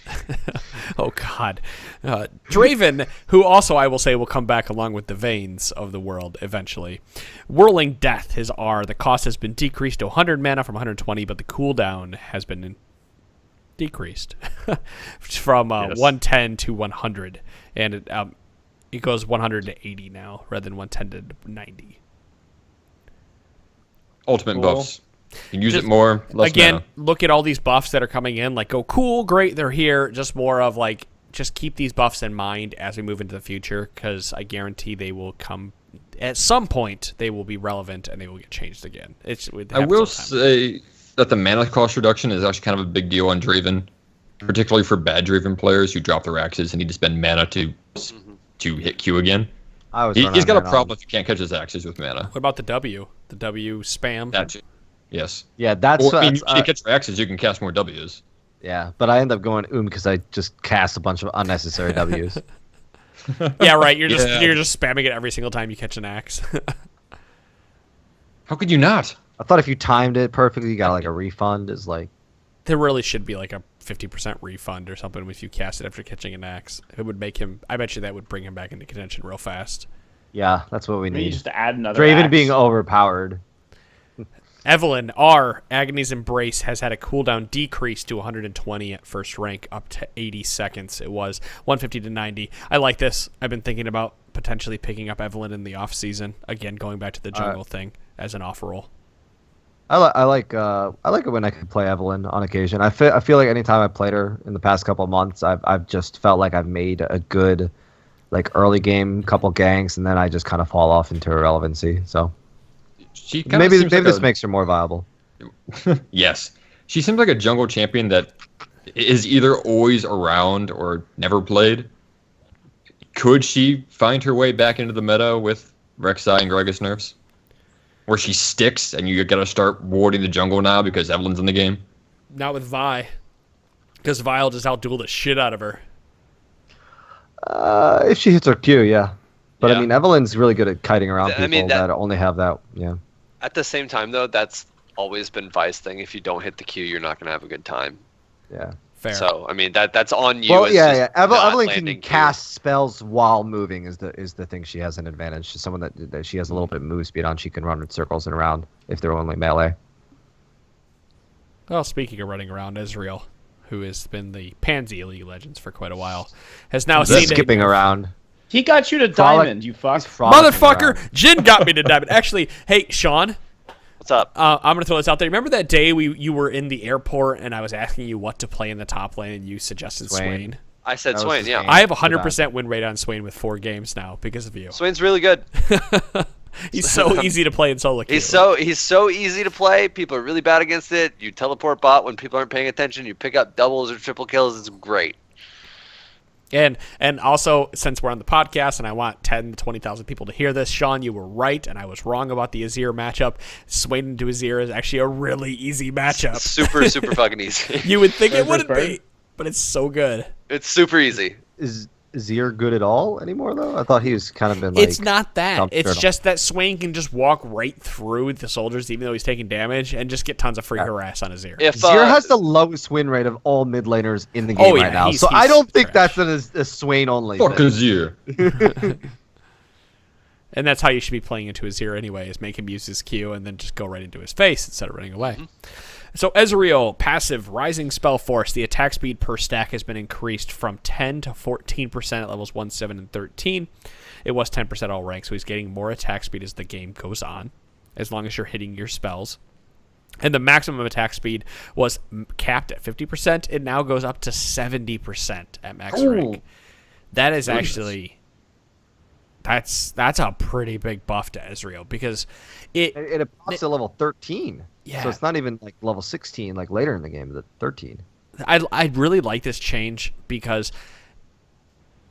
Oh, God. Draven, who also, I will say, will come back along with the Veins of the world eventually. Whirling Death, his R. The cost has been decreased to 100 mana from 120, but the cooldown has been decreased from Yes. 110 to 100. And it goes 100 to 80 now, rather than 110 to 90. Ultimate Cool. buffs. You can use Just- it more. Less Again, mana. look at all these buffs that are coming in. Like, oh, cool, great, they're here. Just more of like, just keep these buffs in mind as we move into the future, because I guarantee they will come at some point. They will be relevant and they will get changed again. I will say that the mana cost reduction is actually kind of a big deal on Draven, particularly for bad Draven players who drop their axes and need to spend mana to hit Q again. I was. He's got a problem if you can't catch his axes with mana. What about the W? The W spam. That's yes. Yeah, that's. Or, I mean, you that's, can't catch your axes, you can cast more Ws. yeah, but I end up going because I just cast a bunch of unnecessary Ws. Yeah, right. You're just Yeah. you're just spamming it every single time you catch an axe. How could you not? I thought if you timed it perfectly, you got like a refund. Is like There really should be like a 50% refund or something if you cast it after catching an axe. It would make him. I bet you that would bring him back into contention real fast. yeah, that's what we Maybe need. just add another Draven axe. being overpowered. Evelyn, our Agony's Embrace, has had a cooldown decrease to 120 at first rank, up to 80 seconds. It was 150 to 90. I like this. I've been thinking about potentially picking up Evelyn in the off season. Again, going back to the jungle thing as an off roll. I like it when I can play Evelyn on occasion. I feel like anytime I played her in the past couple of months, I've just felt like I've made a good like early game couple ganks, and then I just kind of fall off into irrelevancy. So. Maybe this makes her more viable. Yes. She seems like a jungle champion that is either always around or never played. Could she find her way back into the meta with Rek'Sai and Gragas nerfs? Where she sticks and you gotta start warding the jungle now because Evelyn's in the game? Not with Vi. Because Vi will just outduel the shit out of her. If she hits her Q, yeah. But I mean, Evelyn's really good at kiting around people that only have that, yeah. At the same time, though, that's always been Vi's thing. If you don't hit the Q, you're not going to have a good time. Yeah. Fair. So, I mean, that's on you. Well, yeah. Evelyn can cast spells while moving is the thing she has an advantage. She's someone that she has a little bit of move speed on. She can run in circles and around if they're only melee. Well, speaking of running around, Ezreal, who has been the Pansy League of Legends for quite a while, has now seen skipping around. He got you to diamond, you fuck. Motherfucker! Jin got me to diamond. Actually, hey, Sean. What's up? I'm going to throw this out there. Remember that day you were in the airport and I was asking you what to play in the top lane and you suggested Swain? I said Swain, yeah. I have a 100% win rate on Swain with 4 games now because of you. Swain's really good. He's so easy to play in solo queue. He's so easy to play. People are really bad against it. You teleport bot when people aren't paying attention. You pick up doubles or triple kills. It's great. And also, since we're on the podcast and I want 10 to 20,000 people to hear this, Sean, you were right, and I was wrong about the Azir matchup. Swain into Azir is actually a really easy matchup. Super fucking easy. You would think it wouldn't be, but it's so good. It's super easy. Is Azir good at all anymore, though? I thought he was kind of been like... It's not that. It's just that Swain can just walk right through the soldiers, even though he's taking damage, and just get tons of free harass on Azir. Azir has the lowest win rate of all mid laners in the game right now, so I don't think that's a Swain only. Fuck Azir. And that's how you should be playing into Azir anyway, is make him use his Q and then just go right into his face instead of running away. Mm-hmm. So Ezreal, passive, Rising Spell Force. The attack speed per stack has been increased from 10 to 14% at levels 1, 7, and 13. It was 10% all ranks, so he's getting more attack speed as the game goes on, as long as you're hitting your spells. And the maximum attack speed was capped at 50%. It now goes up to 70% at max rank. That is actually... That's a pretty big buff to Ezreal because it pops to level 13. Yeah. So it's not even like level 16 like later in the game, the 13. I really like this change because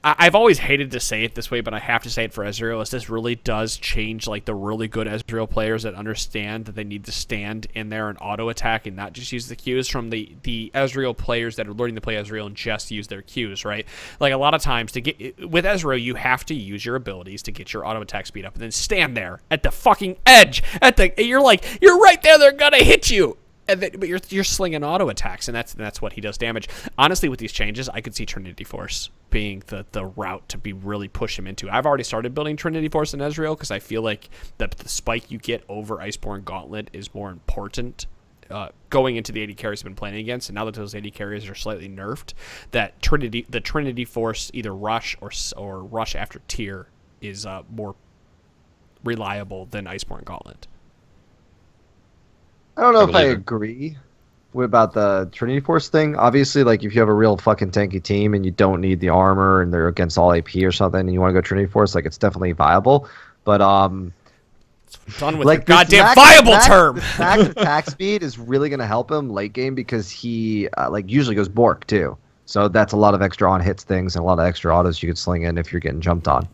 I've always hated to say it this way, but I have to say it for Ezreal, as this really does change like the really good Ezreal players that understand that they need to stand in there and auto attack and not just use the Qs from the Ezreal players that are learning to play Ezreal and just use their Qs, right? Like a lot of times with Ezreal, you have to use your abilities to get your auto attack speed up and then stand there at the fucking edge. You're right there, they're gonna hit you. But you're slinging auto attacks, and that's what he does damage. Honestly, with these changes, I could see Trinity Force being the route to be really push him into. I've already started building Trinity Force in Ezreal because I feel like the spike you get over Iceborne Gauntlet is more important going into the 80 carries I've been playing against. And now that those 80 carries are slightly nerfed, the Trinity Force either rush or rush after tier is more reliable than Iceborne Gauntlet. I don't know if I agree about the Trinity Force thing. Obviously, like if you have a real fucking tanky team and you don't need the armor and they're against all AP or something and you want to go Trinity Force, like it's definitely viable. But done with like the goddamn viable term. The max attack speed is really going to help him late game because he usually goes Bork too. So that's a lot of extra on hits things and a lot of extra autos you could sling in if you're getting jumped on.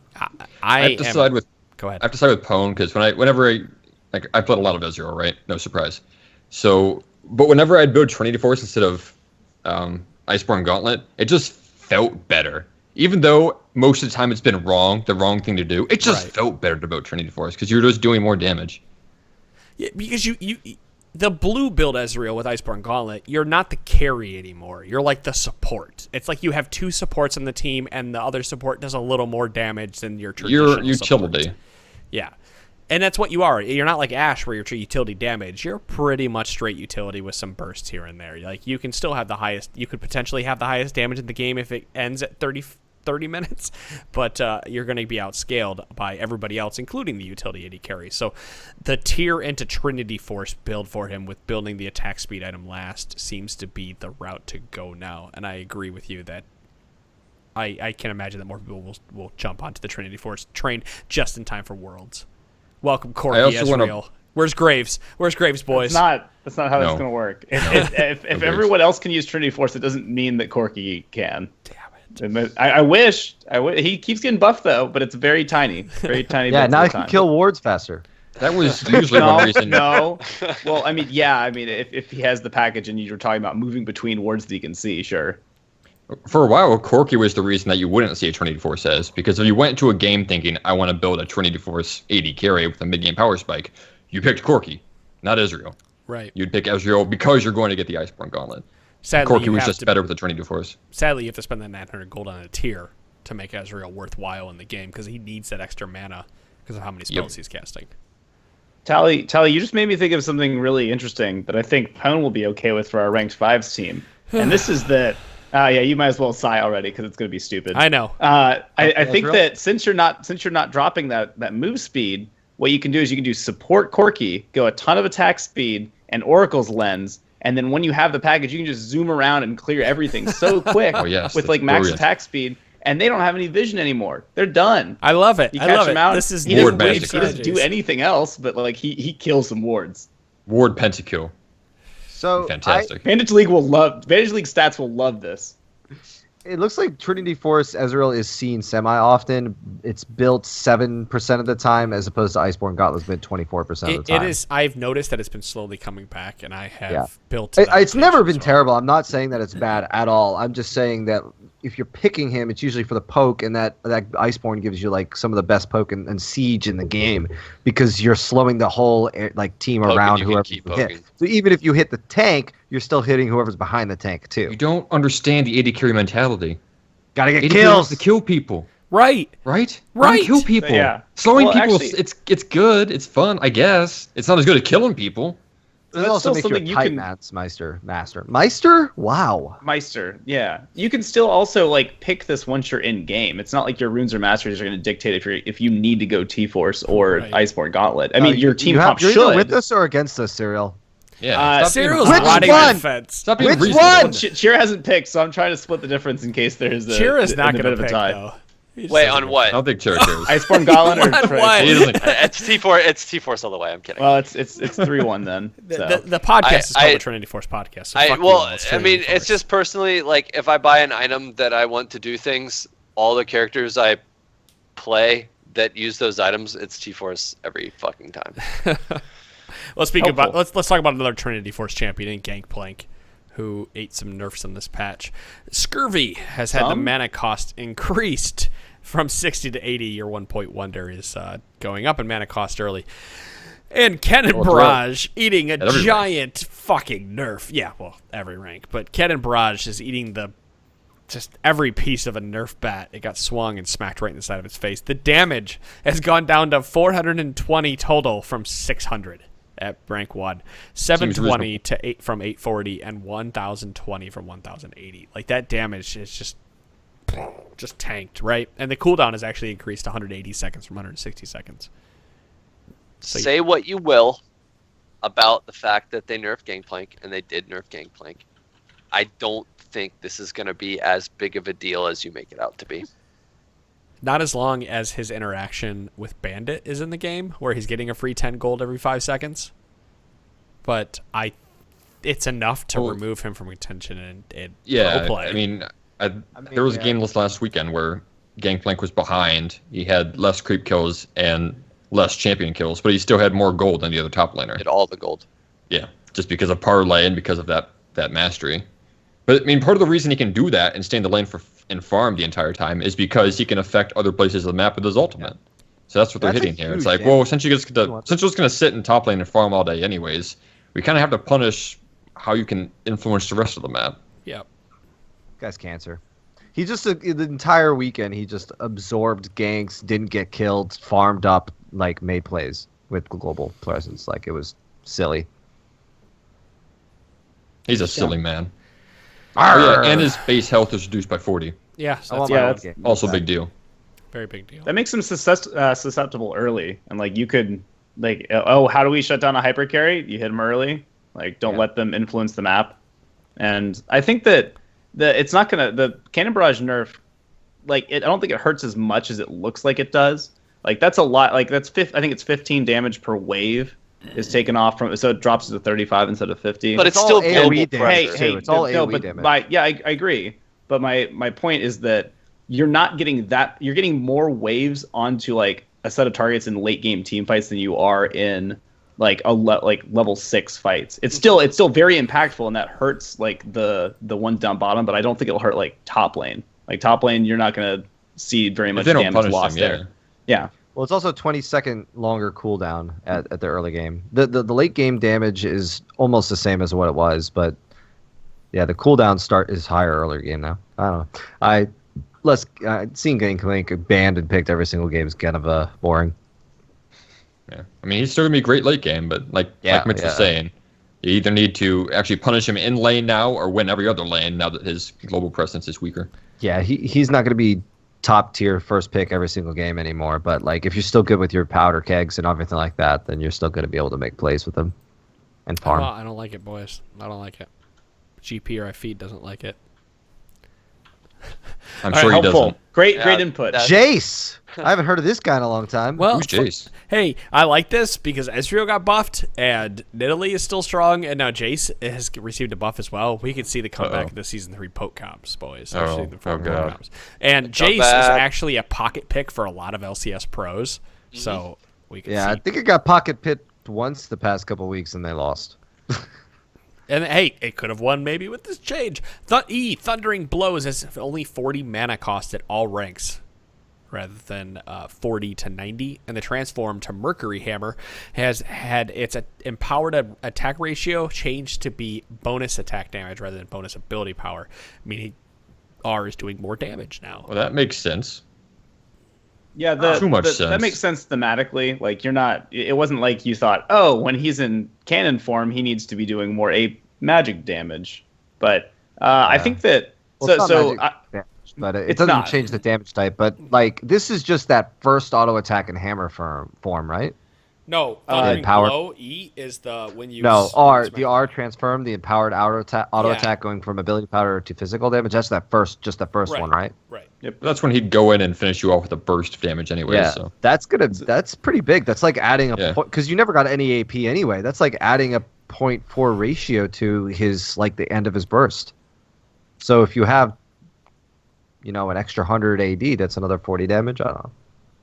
I have to side with Pwn because whenever I played a lot of Ezreal, right? No surprise. So, but whenever I'd build Trinity Force instead of Iceborne Gauntlet, it just felt better. Even though most of the time it's been the wrong thing to do, it just felt better to build Trinity Force because you're just doing more damage. Yeah, because the blue build Ezreal with Iceborne Gauntlet, you're not the carry anymore. You're like the support. It's like you have 2 supports on the team, and the other support does a little more damage than your traditional You're support. utility. Yeah. And that's what you are. You're not like Ashe where you're utility damage. You're pretty much straight utility with some bursts here and there. Like, you can still have the highest. You could potentially have the highest damage in the game if it ends at 30 minutes, but you're going to be outscaled by everybody else, including the utility AD carry. So the tier into Trinity Force build for him with building the attack speed item last seems to be the route to go now. And I agree with you that I can imagine that more people will jump onto the Trinity Force train just in time for Worlds. Welcome, Corky Ezreal. Where's Graves? Where's Graves, boys? That's not how that's going to work. If everyone else can use Trinity Force, it doesn't mean that Corky can. Damn it. I wish. He keeps getting buffed, though, but it's very tiny. Very tiny. Yeah, now he can kill wards faster. That was usually one reason. No. Well, I mean, yeah. I mean, if he has the package and you're talking about moving between wards that he can see, sure. For a while, Corky was the reason that you wouldn't see a Trinity Force as, because if you went into a game thinking, I want to build a Trinity Force AD carry with a mid-game power spike, you picked Corky, not Ezreal. Right. You'd pick Ezreal because you're going to get the Iceborne Gauntlet. Sadly, Corky was just better with the Trinity Force. Sadly, you have to spend that 900 gold on a tier to make Ezreal worthwhile in the game, because he needs that extra mana because of how many spells he's casting. Tally, you just made me think of something really interesting that I think Pwn will be okay with for our ranked 5s team. And this is that... yeah, you might as well sigh already because it's going to be stupid. I know. I think that since you're not dropping that move speed, what you can do is you can do support Corky, go a ton of attack speed, and Oracle's Lens, and then when you have the package, you can just zoom around and clear everything so quick with like max attack speed, and they don't have any vision anymore. They're done. I love it. You catch him out. This is he doesn't do anything else, but like he kills some wards. Ward pentakill. So fantastic. Vantage League stats will love this. It looks like Trinity Force Ezreal is seen semi-often. It's built 7% of the time, as opposed to Iceborne Gauntlet's been 24% of the time. It is. I've noticed that it's been slowly coming back, and I have built it. It's never been terrible. I'm not saying that it's bad at all. I'm just saying that if you're picking him, it's usually for the poke, and that Iceborne gives you like some of the best poke and siege in the game, because you're slowing the whole team around whoever you hit. So even if you hit the tank, you're still hitting whoever's behind the tank too. You don't understand the AD carry mentality. Gotta get AD kills to kill people. Right. Kill people. Yeah. Slowing people. It's good. It's fun. I guess it's not as good at killing people. It also makes you a tight Meister. Wow. Meister, yeah. You can still also like pick this once you're in game. It's not like your runes or masters are going to dictate if you need to go T-Force or Iceborne Gauntlet. I mean, your team comp should. You're either with us or against us, Serial. Yeah. Cyril's rotting on defense. Stop being Which reasonable. one? Cheer hasn't picked, so I'm trying to split the difference in case there's a Cheer is not going to pick though. Wait, on what? I don't think Cheer cares. Iceborne Gauntlet or What? It's T4. It's T-Force all the way. I'm kidding. Well, it's 3-1 then. So. The podcast is called the Trinity Force Podcast. So I mean, it's just personally like if I buy an item that I want to do things, all the characters I play that use those items, it's T-Force every fucking time. Let's talk about another Trinity Force champion in Gangplank, who ate some nerfs in this patch. Scurvy has had the mana cost increased from 60 to 80. Your 1-point wonder is going up in mana cost early. And Cannon Barrage eating a giant fucking nerf. Yeah, well, every rank. But Cannon Barrage is eating just every piece of a nerf bat. It got swung and smacked right in the side of its face. The damage has gone down to 420 total from 600. At rank 1, 720 to 8 from 840, and 1020 from 1080. Like that damage is just tanked, right? And the cooldown has actually increased to 180 seconds from 160 seconds. So say what you will about the fact that they nerfed Gangplank, and they did nerf Gangplank. I don't think this is going to be as big of a deal as you make it out to be. Not as long as his interaction with Bandit is in the game, where he's getting a free 10 gold every 5 seconds. But it's enough to remove him from contention and play. I mean, there was a game last weekend where Gangplank was behind. He had less creep kills and less champion kills, but he still had more gold than the other top laner. Had all the gold. Yeah, just because of parlay and because of that mastery. But I mean, part of the reason he can do that and stay in the lane and farm the entire time is because he can affect other places of the map with his ultimate. Yeah. So that's what they're hitting here. It's like, well, since you're just going to sit in top lane and farm all day anyways, we kind of have to punish how you can influence the rest of the map. Yep. Guy's cancer. He just the entire weekend he just absorbed ganks, didn't get killed, farmed up, like made plays. with global presence. Like, it was silly. He's a silly man. Oh yeah, and his base health is reduced by 40. Yeah, so that's Also big deal. very big deal. That makes him susceptible early, and like you could like, oh, how do we shut down a hyper carry? You hit him early. Like, don't let them influence the map. And I think that the Cannon Barrage nerf, like, I don't think it hurts as much as it looks like it does. Like, that's a lot. Like, I think it's 15 damage per wave is taken off from, so it drops to 35 instead of 50. But it's still AoE global damage pressure. too. It's all AoE damage. I agree. But my point is that you're not getting that. You're getting more waves onto like a set of targets in late game team fights than you are in like level 6 fights. It's still very impactful, and that hurts like the one down bottom. But I don't think it'll hurt like top lane. Like top lane, you're not gonna see very much damage lost there. Yeah. Well, it's also 20-second longer cooldown at the early game. The late game damage is almost the same as what it was, but yeah, the cooldown start is higher earlier game now. I don't know. Seeing Gank banned and picked every single game is kind of boring. Yeah, I mean, he's still gonna be great late game, but like Mitch was saying, you either need to actually punish him in lane now or win every other lane now that his global presence is weaker. Yeah, he's not gonna be top tier first pick every single game anymore. But like, if you're still good with your powder kegs and everything like that, then you're still gonna be able to make plays with them and farm. I don't like it, boys. I don't like it. GP or I feed doesn't like it. I'm sure he doesn't. Great input. Jace! I haven't heard of this guy in a long time. Well, who's Jace? Hey, I like this because Ezreal got buffed and Nidalee is still strong, and now Jace has received a buff as well. We can see the comeback of the Season 3 poke comps, boys. God. Comps. And Jace is actually a pocket pick for a lot of LCS pros, so we can see. I think it got pocket picked once the past couple weeks and they lost. And hey, it could have won maybe with this change. Thundering Blows has only 40 mana cost at all ranks, rather than 40 to 90. And the transform to Mercury Hammer has had its empowered attack ratio changed to be bonus attack damage rather than bonus ability power, meaning R is doing more damage now. Well, that makes sense. Yeah, too much sense. That makes sense thematically. Like, you're not. It wasn't like you thought, oh, when he's in cannon form, he needs to be doing more magic damage. But I think that but it doesn't change the damage type. But like, this is just that first auto attack and hammer form, right? No, Blow E is the when you the R transform, the empowered auto attack going from ability power to physical damage. That's the first one, right? Right. Yep. That's when he'd go in and finish you off with a burst of damage anyway. Yeah, so that's pretty big. That's like adding a point, because you never got any AP anyway. That's like adding a 0.4 ratio to his like the end of his burst. So if you have, an extra 100 AD, that's another 40 damage. I don't know.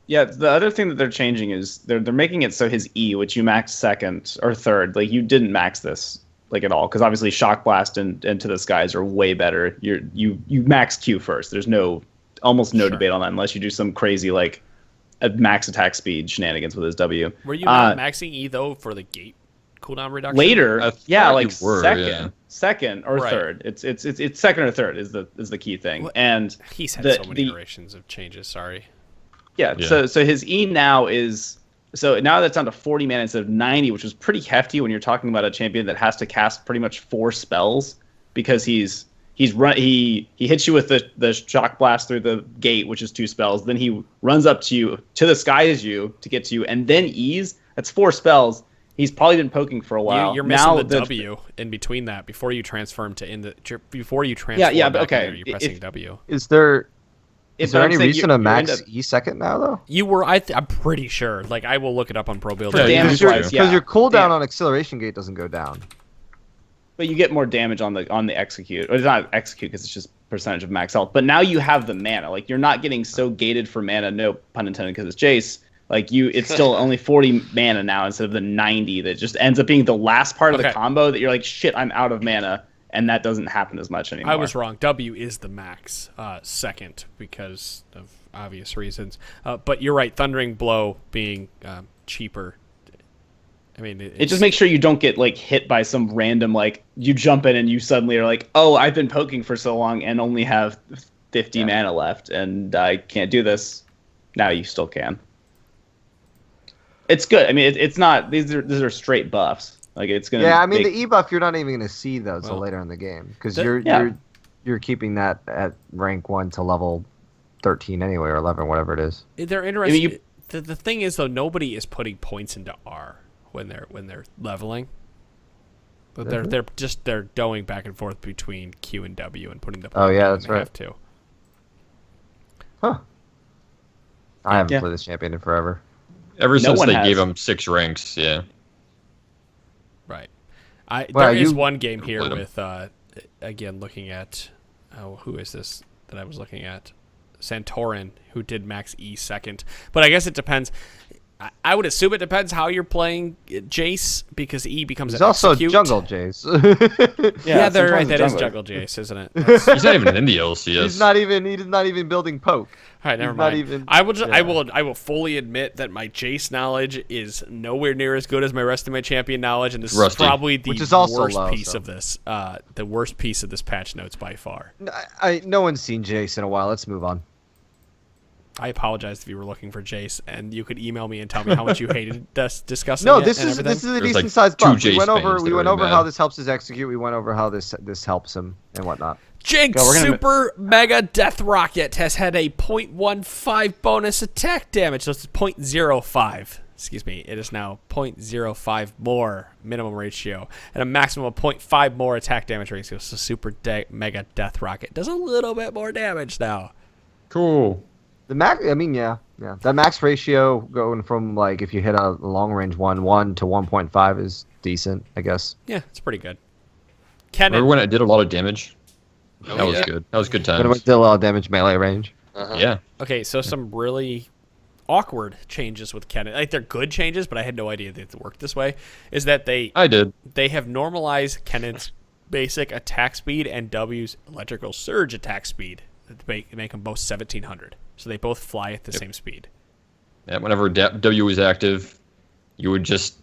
Yeah, the other thing that they're changing is they're making it so his E, which you max second or third, like you didn't max this like at all, because obviously Shock Blast and Into the Skies are way better. You max Q first. There's almost no debate on that unless you do some crazy like a max attack speed shenanigans with his W. Were you not maxing E though for the gate cooldown reduction? Later, like second or right. third. It's second or third is the key thing. And he's had so many iterations of changes. Sorry. Yeah. So his E now is now that's down to 40 mana instead of 90, which is pretty hefty when you're talking about a champion that has to cast pretty much 4 spells, because he hits you with the shock blast through the gate, which is 2 spells. Then he runs up to you to the sky as you to get to you, and then E's. That's 4 spells. He's probably been poking for a while. You're missing the W in between that before you transform to before you transform. Yeah, but okay. You're pressing W. Is there any reason to max E second now though? You were. I'm pretty sure. Like, I will look it up on Pro Build. Because your cooldown on acceleration gate doesn't go down. But you get more damage on the execute. Or it's not execute because it's just percentage of max health. But now you have the mana. Like, you're not getting so gated for mana. No pun intended, because it's Jace. Like, it's still only 40 mana now instead of the 90 that just ends up being the last part of the combo that you're like, shit, I'm out of mana. And that doesn't happen as much anymore. I was wrong. W is the max second because of obvious reasons. But you're right. Thundering Blow being cheaper. I mean, it just makes sure you don't get like hit by some random, like, you jump in and you suddenly are like, oh, I've been poking for so long and only have 50 mana left and I can't do this. Now you still can. It's good. I mean, it's not. These are straight buffs. Like it's gonna. Yeah, I mean the E buff you're not even gonna see though until Well, later in the game because yeah. you're keeping that at rank 1 to level 13 anyway or 11 whatever it is. They're interesting. The thing is though, nobody is putting points into R when they're leveling. But they're going back and forth between Q and W and putting the point. Oh yeah, down that's when they right. have to. Huh. I haven't Yeah. played this champion in forever. Ever No since one they has. gave him 6 ranks, yeah. Right. Well, There is you- one game here Played 'em. with again looking at who is this that I was looking at? Santorin, who did max E second. But I guess it depends. I would assume it depends how you're playing Jace because E becomes He's an also execute. Jungle Jace. Yeah, they're right. sometimes That a is jungler. Jungle Jace, isn't it? That's, He's not even in the DLC. He's not even building poke. all right, never He's not mind. even- I will. yeah. I will fully admit that my Jace knowledge is nowhere near as good as my rest of my champion knowledge, and this Rusty. is probably the Which is also worst low, piece so. of this. The worst piece of this patch notes by far. No one's seen Jace in a while. Let's move on. I apologize if you were looking for Jace, and you could email me and tell me how much you hated us discussing No, it this and is everything. this is a There's, decent like, sized two buff. We Jace went over fans that we are went really over how mad. this helps his execute. We went over how this helps him and whatnot. Jinx Go, we're gonna- Super Mega Death Rocket has had a 0.15 bonus attack damage, so it's 0.05. Excuse me, it is now 0.05 more minimum ratio and a maximum of 0.5 more attack damage ratio. So Mega Death Rocket does a little bit more damage now. Cool. The max, I mean, yeah. That max ratio going from like if you hit a long range 1 to 1.5 is decent, I guess. Yeah, it's pretty good. Remember Kennen, when it did a lot of damage? Oh, That was yeah. good. That was good But it times. did a lot of damage melee range. Uh-huh. Yeah. okay, so some really awkward changes with Kennen. Like they're good changes, but I had no idea that it worked this way. Is that I did. they have normalized Kennen's basic attack speed and W's electrical surge attack speed to make them both 1700. So they both fly at the same speed. Yeah, whenever W was active, you would just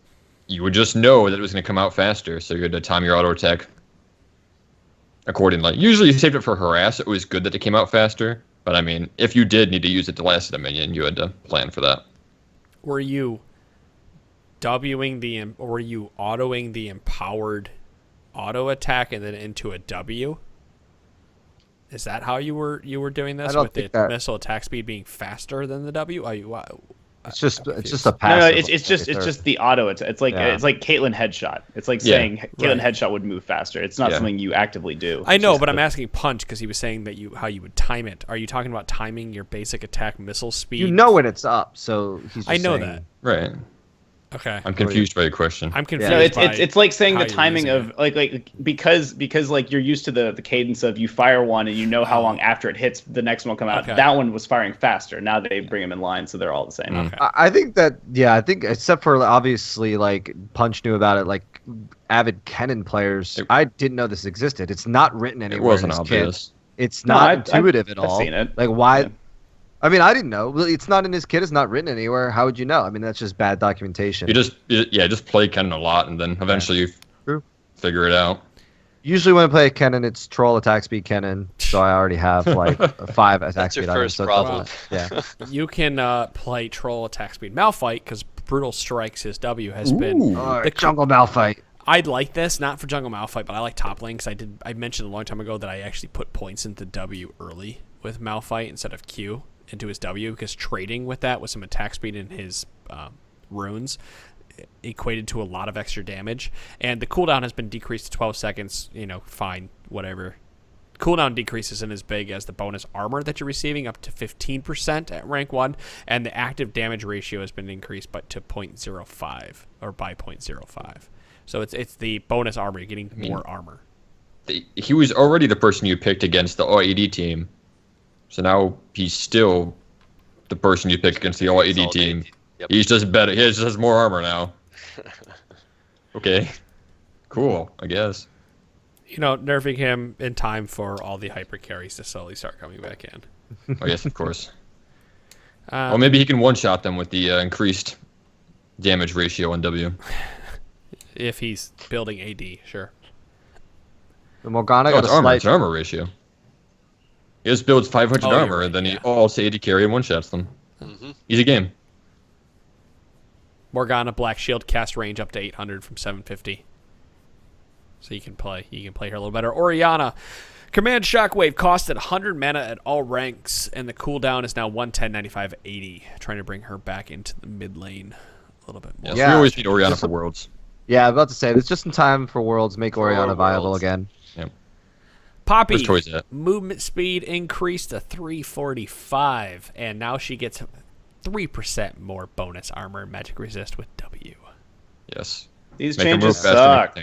know that it was going to come out faster, so you had to time your auto attack accordingly. Usually you saved it for harass. It was good that it came out faster, but I mean, if you did need to use it to last a minion, you had to plan for that. Were you were you autoing the empowered auto attack and then into a W? Is that how you were doing this I don't with the think that- missile attack speed being faster than the W? Are you? It's just I'm a confused. No, passive. it's just the auto. It's like Yeah. it's like Caitlyn headshot. It's like Yeah. saying Caitlyn Right. headshot would move faster. It's not Yeah. something you actively do. I It's know, just but I'm the- asking Punch because he was saying that how you would time it. Are you talking about timing your basic attack missile speed? You know when it's up, so he's. Just I know saying- that. Right. Okay, I'm confused by your question. I'm confused. No, it's by it's like saying how the you're timing using of like because like you're used to the cadence of you fire one and you know how long after it hits the next one will come out. Okay. That one was firing faster. Now they bring them in line, so they're all the same. Okay. I think that I think except for obviously like Punch knew about it, like avid Kennen players. I didn't know this existed. It's not written It anywhere. wasn't in his obvious. Kit. It's No, not I've intuitive at I've all. seen it. Like why? Yeah. I mean, I didn't know. Well, it's not in his kit. It's not written anywhere. How would you know? I mean, that's just bad documentation. You just play Kennen a lot, and then eventually you True. figure it out. Usually when I play Kennen, it's troll attack speed Kennen, so I already have like 5 attack That's speed. your items, first so it problem. doesn't- Yeah. You can play troll attack speed Malphite because brutal strikes his W has been. Ooh. All The right, jungle Malphite. I'd like this, not for Jungle Malphite, but I like top lane because I mentioned a long time ago that I actually put points into W early with Malphite instead of Q into his W because trading with that with some attack speed in his runes equated to a lot of extra damage. And the cooldown has been decreased to 12 seconds. You know, fine, whatever. Cooldown decrease isn't as big as the bonus armor that you're receiving, up to 15% at rank 1, and the active damage ratio has been increased to 0.05 or by 0.05. So it's the bonus armor. You're getting more armor. He was already the person you picked against the All-AD team, so now he's still the person you pick against the All-AD team. Yep. He's just better. He just has more armor now. Okay, cool. I guess. You know, nerfing him in time for all the hyper carries to slowly start coming back in. Oh yes, of course. Well, maybe he can one-shot them with the increased damage ratio on W. If he's building AD, sure. The Morgana Oh, got it's a armor. slight. It's armor ratio. He just builds 500 Oh, you're armor, right, and then he yeah. all AD carry and one-shots them. Mhm. Easy game. Morgana Black Shield cast range up to 800 from 750. So you can play her a little better. Orianna, Command Shockwave costed 100 mana at all ranks, and the cooldown is now 110, 95, 80. Trying to bring her back into the mid lane a little bit more. Yeah, we always need Orianna for Worlds. Yeah, I'm about to say, it's just in time for Worlds, make Orianna viable again. Yep. Poppy, movement speed increased to 345, and now she gets 3% more bonus armor and magic resist with W. Yes. These changes suck.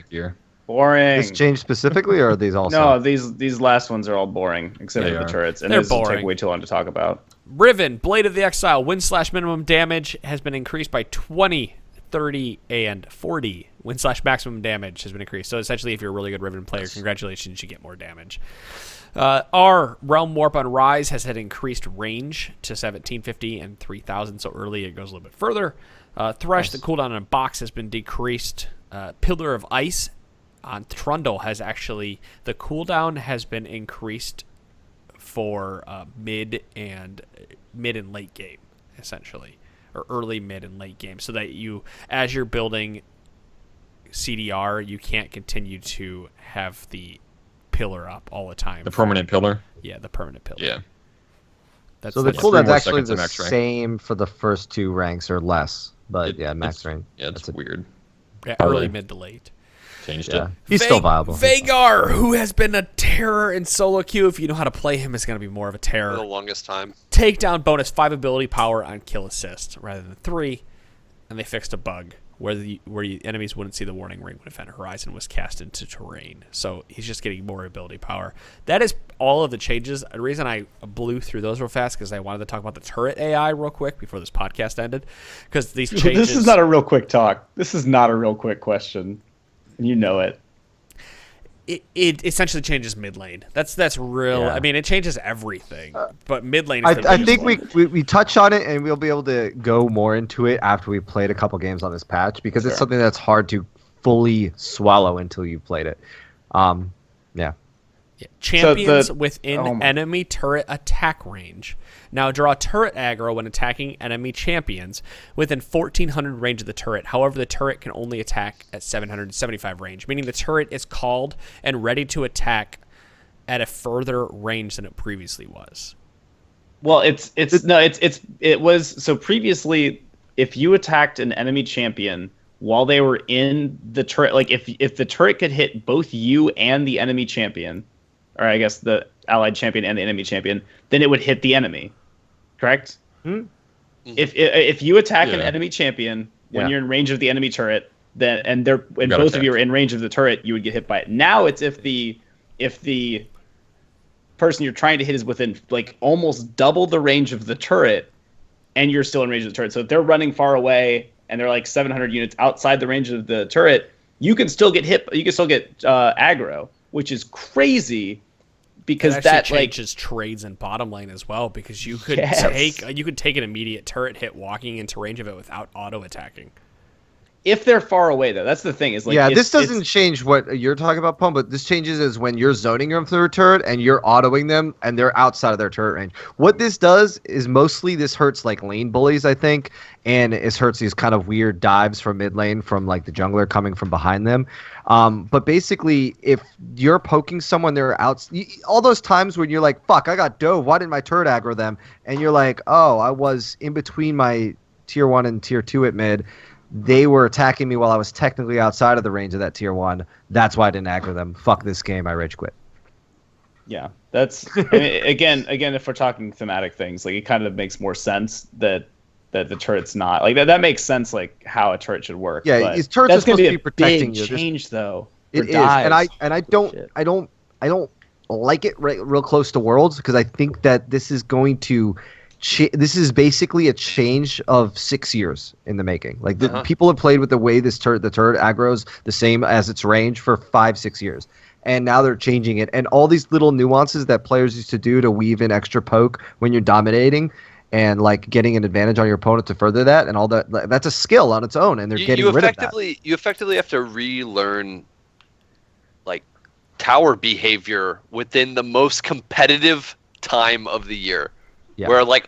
Boring. This change specifically, or are these also? No, these last ones are all boring, except for the turrets, and this will take way too long to talk about. Riven, Blade of the Exile, win/minimum damage has been increased by 20, 30, and 40. Win/maximum damage has been increased. So essentially, if you're a really good Riven player, congratulations, you get more damage. Our Realm Warp on Rise has had increased range to 1750 and 3000, so early it goes a little bit further. Thresh, the cooldown on Box has been decreased. Pillar of Ice on Trundle has actually, the cooldown has been increased for mid and late game, essentially, or early, mid, and late game, so that you, as you're building CDR, you can't continue to have the pillar up all the time. The permanent pillar? Yeah, the permanent pillar. Yeah. So the cooldown's actually the same for the first two ranks or less, but max range. Yeah, that's weird. Yeah, early, mid to late. Changed it. He's still viable. Vhagar, who has been a terror in solo queue, if you know how to play him, is going to be more of a terror. For the longest time. Takedown bonus 5 ability power on kill assist rather than 3, and they fixed a bug where enemies wouldn't see the warning ring when Event Horizon was cast into terrain. So he's just getting more ability power. That is all of the changes. The reason I blew through those real fast because I wanted to talk about the turret AI real quick before this podcast ended. Because these changes... This is not a real quick talk. This is not a real quick question. You know it. It essentially changes mid lane. That's real. Yeah. I mean, it changes everything. But mid lane. I think we touch on it, and we'll be able to go more into it after we played a couple games on this patch because it's something that's hard to fully swallow until you've played it. Yeah. Champions within enemy turret attack range now draw turret aggro when attacking enemy champions within 1400 range of the turret. However, the turret can only attack at 775 range, meaning the turret is called and ready to attack at a further range than it previously was. Well, it was so previously if you attacked an enemy champion while they were in the turret, like if the turret could hit both you and the enemy champion, or I guess the allied champion and the enemy champion, then it would hit the enemy. Correct? Hmm? If you attack an enemy champion when you're in range of the enemy turret, then both of you are in range of the turret, you would get hit by it. Now it's if the person you're trying to hit is within like almost double the range of the turret, and you're still in range of the turret. So if they're running far away and they're like 700 units outside the range of the turret, you can still get hit. You can still get aggro, which is crazy. Because that changes trades in bottom lane as well. Because you could take an immediate turret hit walking into range of it without auto attacking. If they're far away, though, that's the thing. Is like this doesn't change what you're talking about, Pum. But this changes is when you're zoning them through a turret and you're autoing them and they're outside of their turret range. What this does is mostly this hurts like lane bullies, I think, and it hurts these kind of weird dives from mid lane from like the jungler coming from behind them. But basically, if you're poking someone, they're out. All those times when you're like, "Fuck, I got dove. Why didn't my turret aggro them?" And you're like, "Oh, I was in between my tier 1 and tier 2 at mid." They were attacking me while I was technically outside of the range of that tier 1. That's why I didn't aggro them. Fuck this game. I rage quit. Yeah, that's I mean, again. If we're talking thematic things, like it kind of makes more sense that the turret's not like that. That makes sense, like how a turret should work. Yeah, but turrets are supposed to be protecting you. Change though. It is, and I don't like it real close to Worlds because I think that this is going to. This is basically a change of 6 years in the making. Like people have played with the way the turret aggro's the same as its range for 5-6 years, and now they're changing it. And all these little nuances that players used to do to weave in extra poke when you're dominating, and like getting an advantage on your opponent to further that, and all that's a skill on its own, and they're getting rid of that. You effectively have to relearn like tower behavior within the most competitive time of the year. Yeah. Where like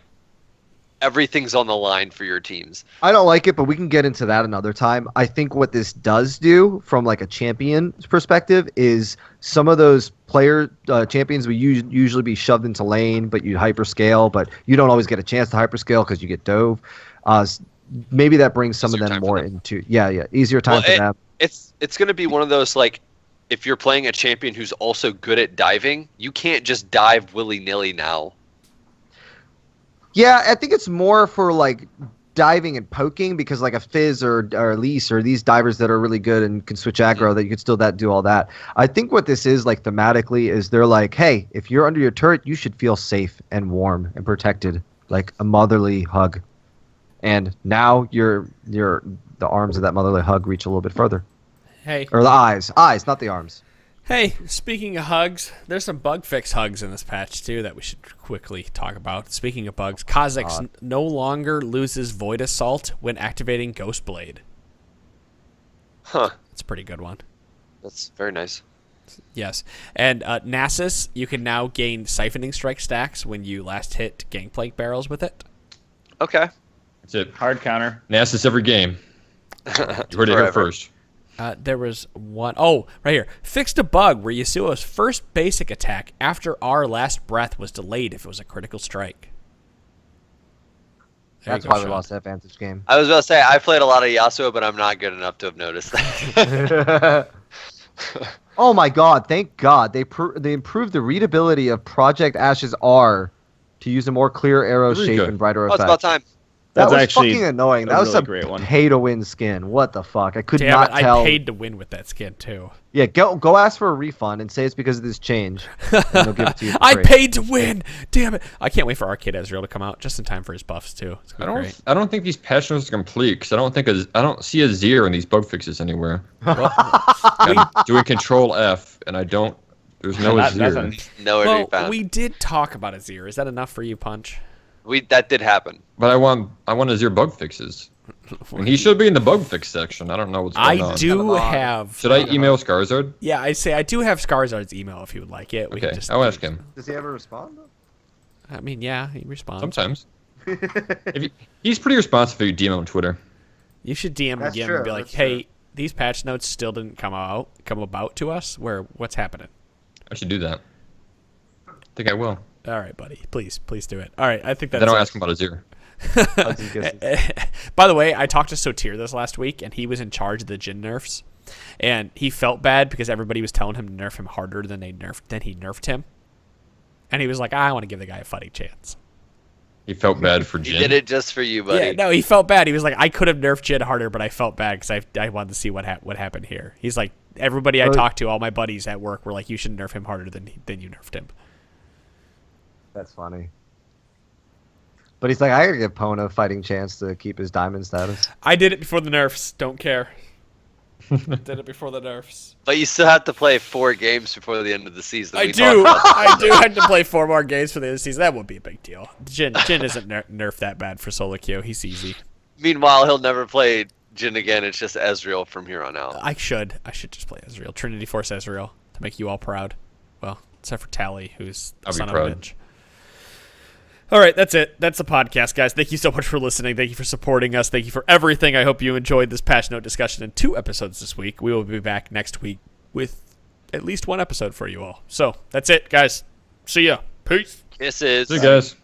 everything's on the line for your teams. I don't like it, but we can get into that another time. I think what this does do from like a champion's perspective is some of those player champions will usually be shoved into lane, but you hyperscale, but you don't always get a chance to hyperscale because you get dove. Maybe that brings some of them more into easier time for them. It's going to be one of those, like, if you're playing a champion who's also good at diving, you can't just dive willy-nilly now. Yeah, I think it's more for like diving and poking, because like a Fizz or Elise or these divers that are really good and can switch aggro, that you could still do all that. I think what this is like thematically is they're like, hey, if you're under your turret, you should feel safe and warm and protected, like a motherly hug. And now the arms of that motherly hug reach a little bit further. Hey. Or the eyes, not the arms. Hey, speaking of hugs, there's some bug fix hugs in this patch, too, that we should quickly talk about. Speaking of bugs, Kha'Zix no longer loses Void Assault when activating Ghost Blade. Huh. That's a pretty good one. That's very nice. Yes. And Nasus, you can now gain Siphoning Strike stacks when you last hit Gangplank barrels with it. Okay. That's it. Hard counter. Nasus every game. You heard it here first. There was one. Oh, right here. Fixed a bug where Yasuo's first basic attack after our last breath was delayed if it was a critical strike. That's why we lost that Vantage game. I was about to say, I played a lot of Yasuo, but I'm not good enough to have noticed that. Oh my god, thank god. They improved the readability of Project Ash's R to use a more clear arrow shape and brighter effect. It's about time. That was actually fucking annoying. That was really a great one. pay-to-win skin. What the fuck? I could Damn not it, tell. I paid to win with that skin, too. Yeah, go ask for a refund and say it's because of this change. And they'll give it to you for I free. paid to win! Damn it. I can't wait for Arcade Ezreal to come out just in time for his buffs, too. It's gonna be great. I don't think these patch notes are complete, because I don't see a zero in these bug fixes anywhere. I'm doing Control F, and there's no Azir. Nowhere to be found. We did talk about Azir. Is that enough for you, Punch? That did happen. But I want Azir bug fixes. And he should be in the bug fix section. I don't know what's going on. I do have... Should I email Skarzard? Yeah, I do have Skarzard's email if you would like it. Okay, I'll ask him. Does he ever respond? I mean, yeah, he responds. Sometimes. He's pretty responsive if you DM him on Twitter. You should DM him again and be like, hey, these patch notes still didn't come about to us. What's happening? I should do that. I think I will. All right, buddy. Please do it. All right, I think that's... Then I'll ask him about Azir. By the way, I talked to Sotir this last week, and he was in charge of the Jhin nerfs, and he felt bad because everybody was telling him to nerf him harder than he nerfed him, and he was like, I want to give the guy a fighting chance. He felt bad for Jhin. He did it just for you, buddy. Yeah, no, he felt bad. He was like, I could have nerfed Jhin harder, but I felt bad because I wanted to see what happened here. He's like, everybody I talked to, all my buddies at work were like, you should nerf him harder than you nerfed him. That's funny. But he's like, I gotta give Pona a fighting chance to keep his diamond status. I did it before the nerfs. Don't care. Did it before the nerfs. But you still have to play 4 games before the end of the season. I do have to play 4 more games for the end of the season. That won't be a big deal. Jhin isn't nerfed that bad for solo queue. He's easy. Meanwhile, he'll never play Jhin again. It's just Ezreal from here on out. I should just play Ezreal. Trinity Force Ezreal to make you all proud. Well, except for Tally, who's the son of a bitch. All right, that's it. That's the podcast, guys. Thank you so much for listening. Thank you for supporting us. Thank you for everything. I hope you enjoyed this patch note discussion in 2 episodes this week. We will be back next week with at least 1 episode for you all. So that's it, guys. See ya. Peace. Kisses. See you guys.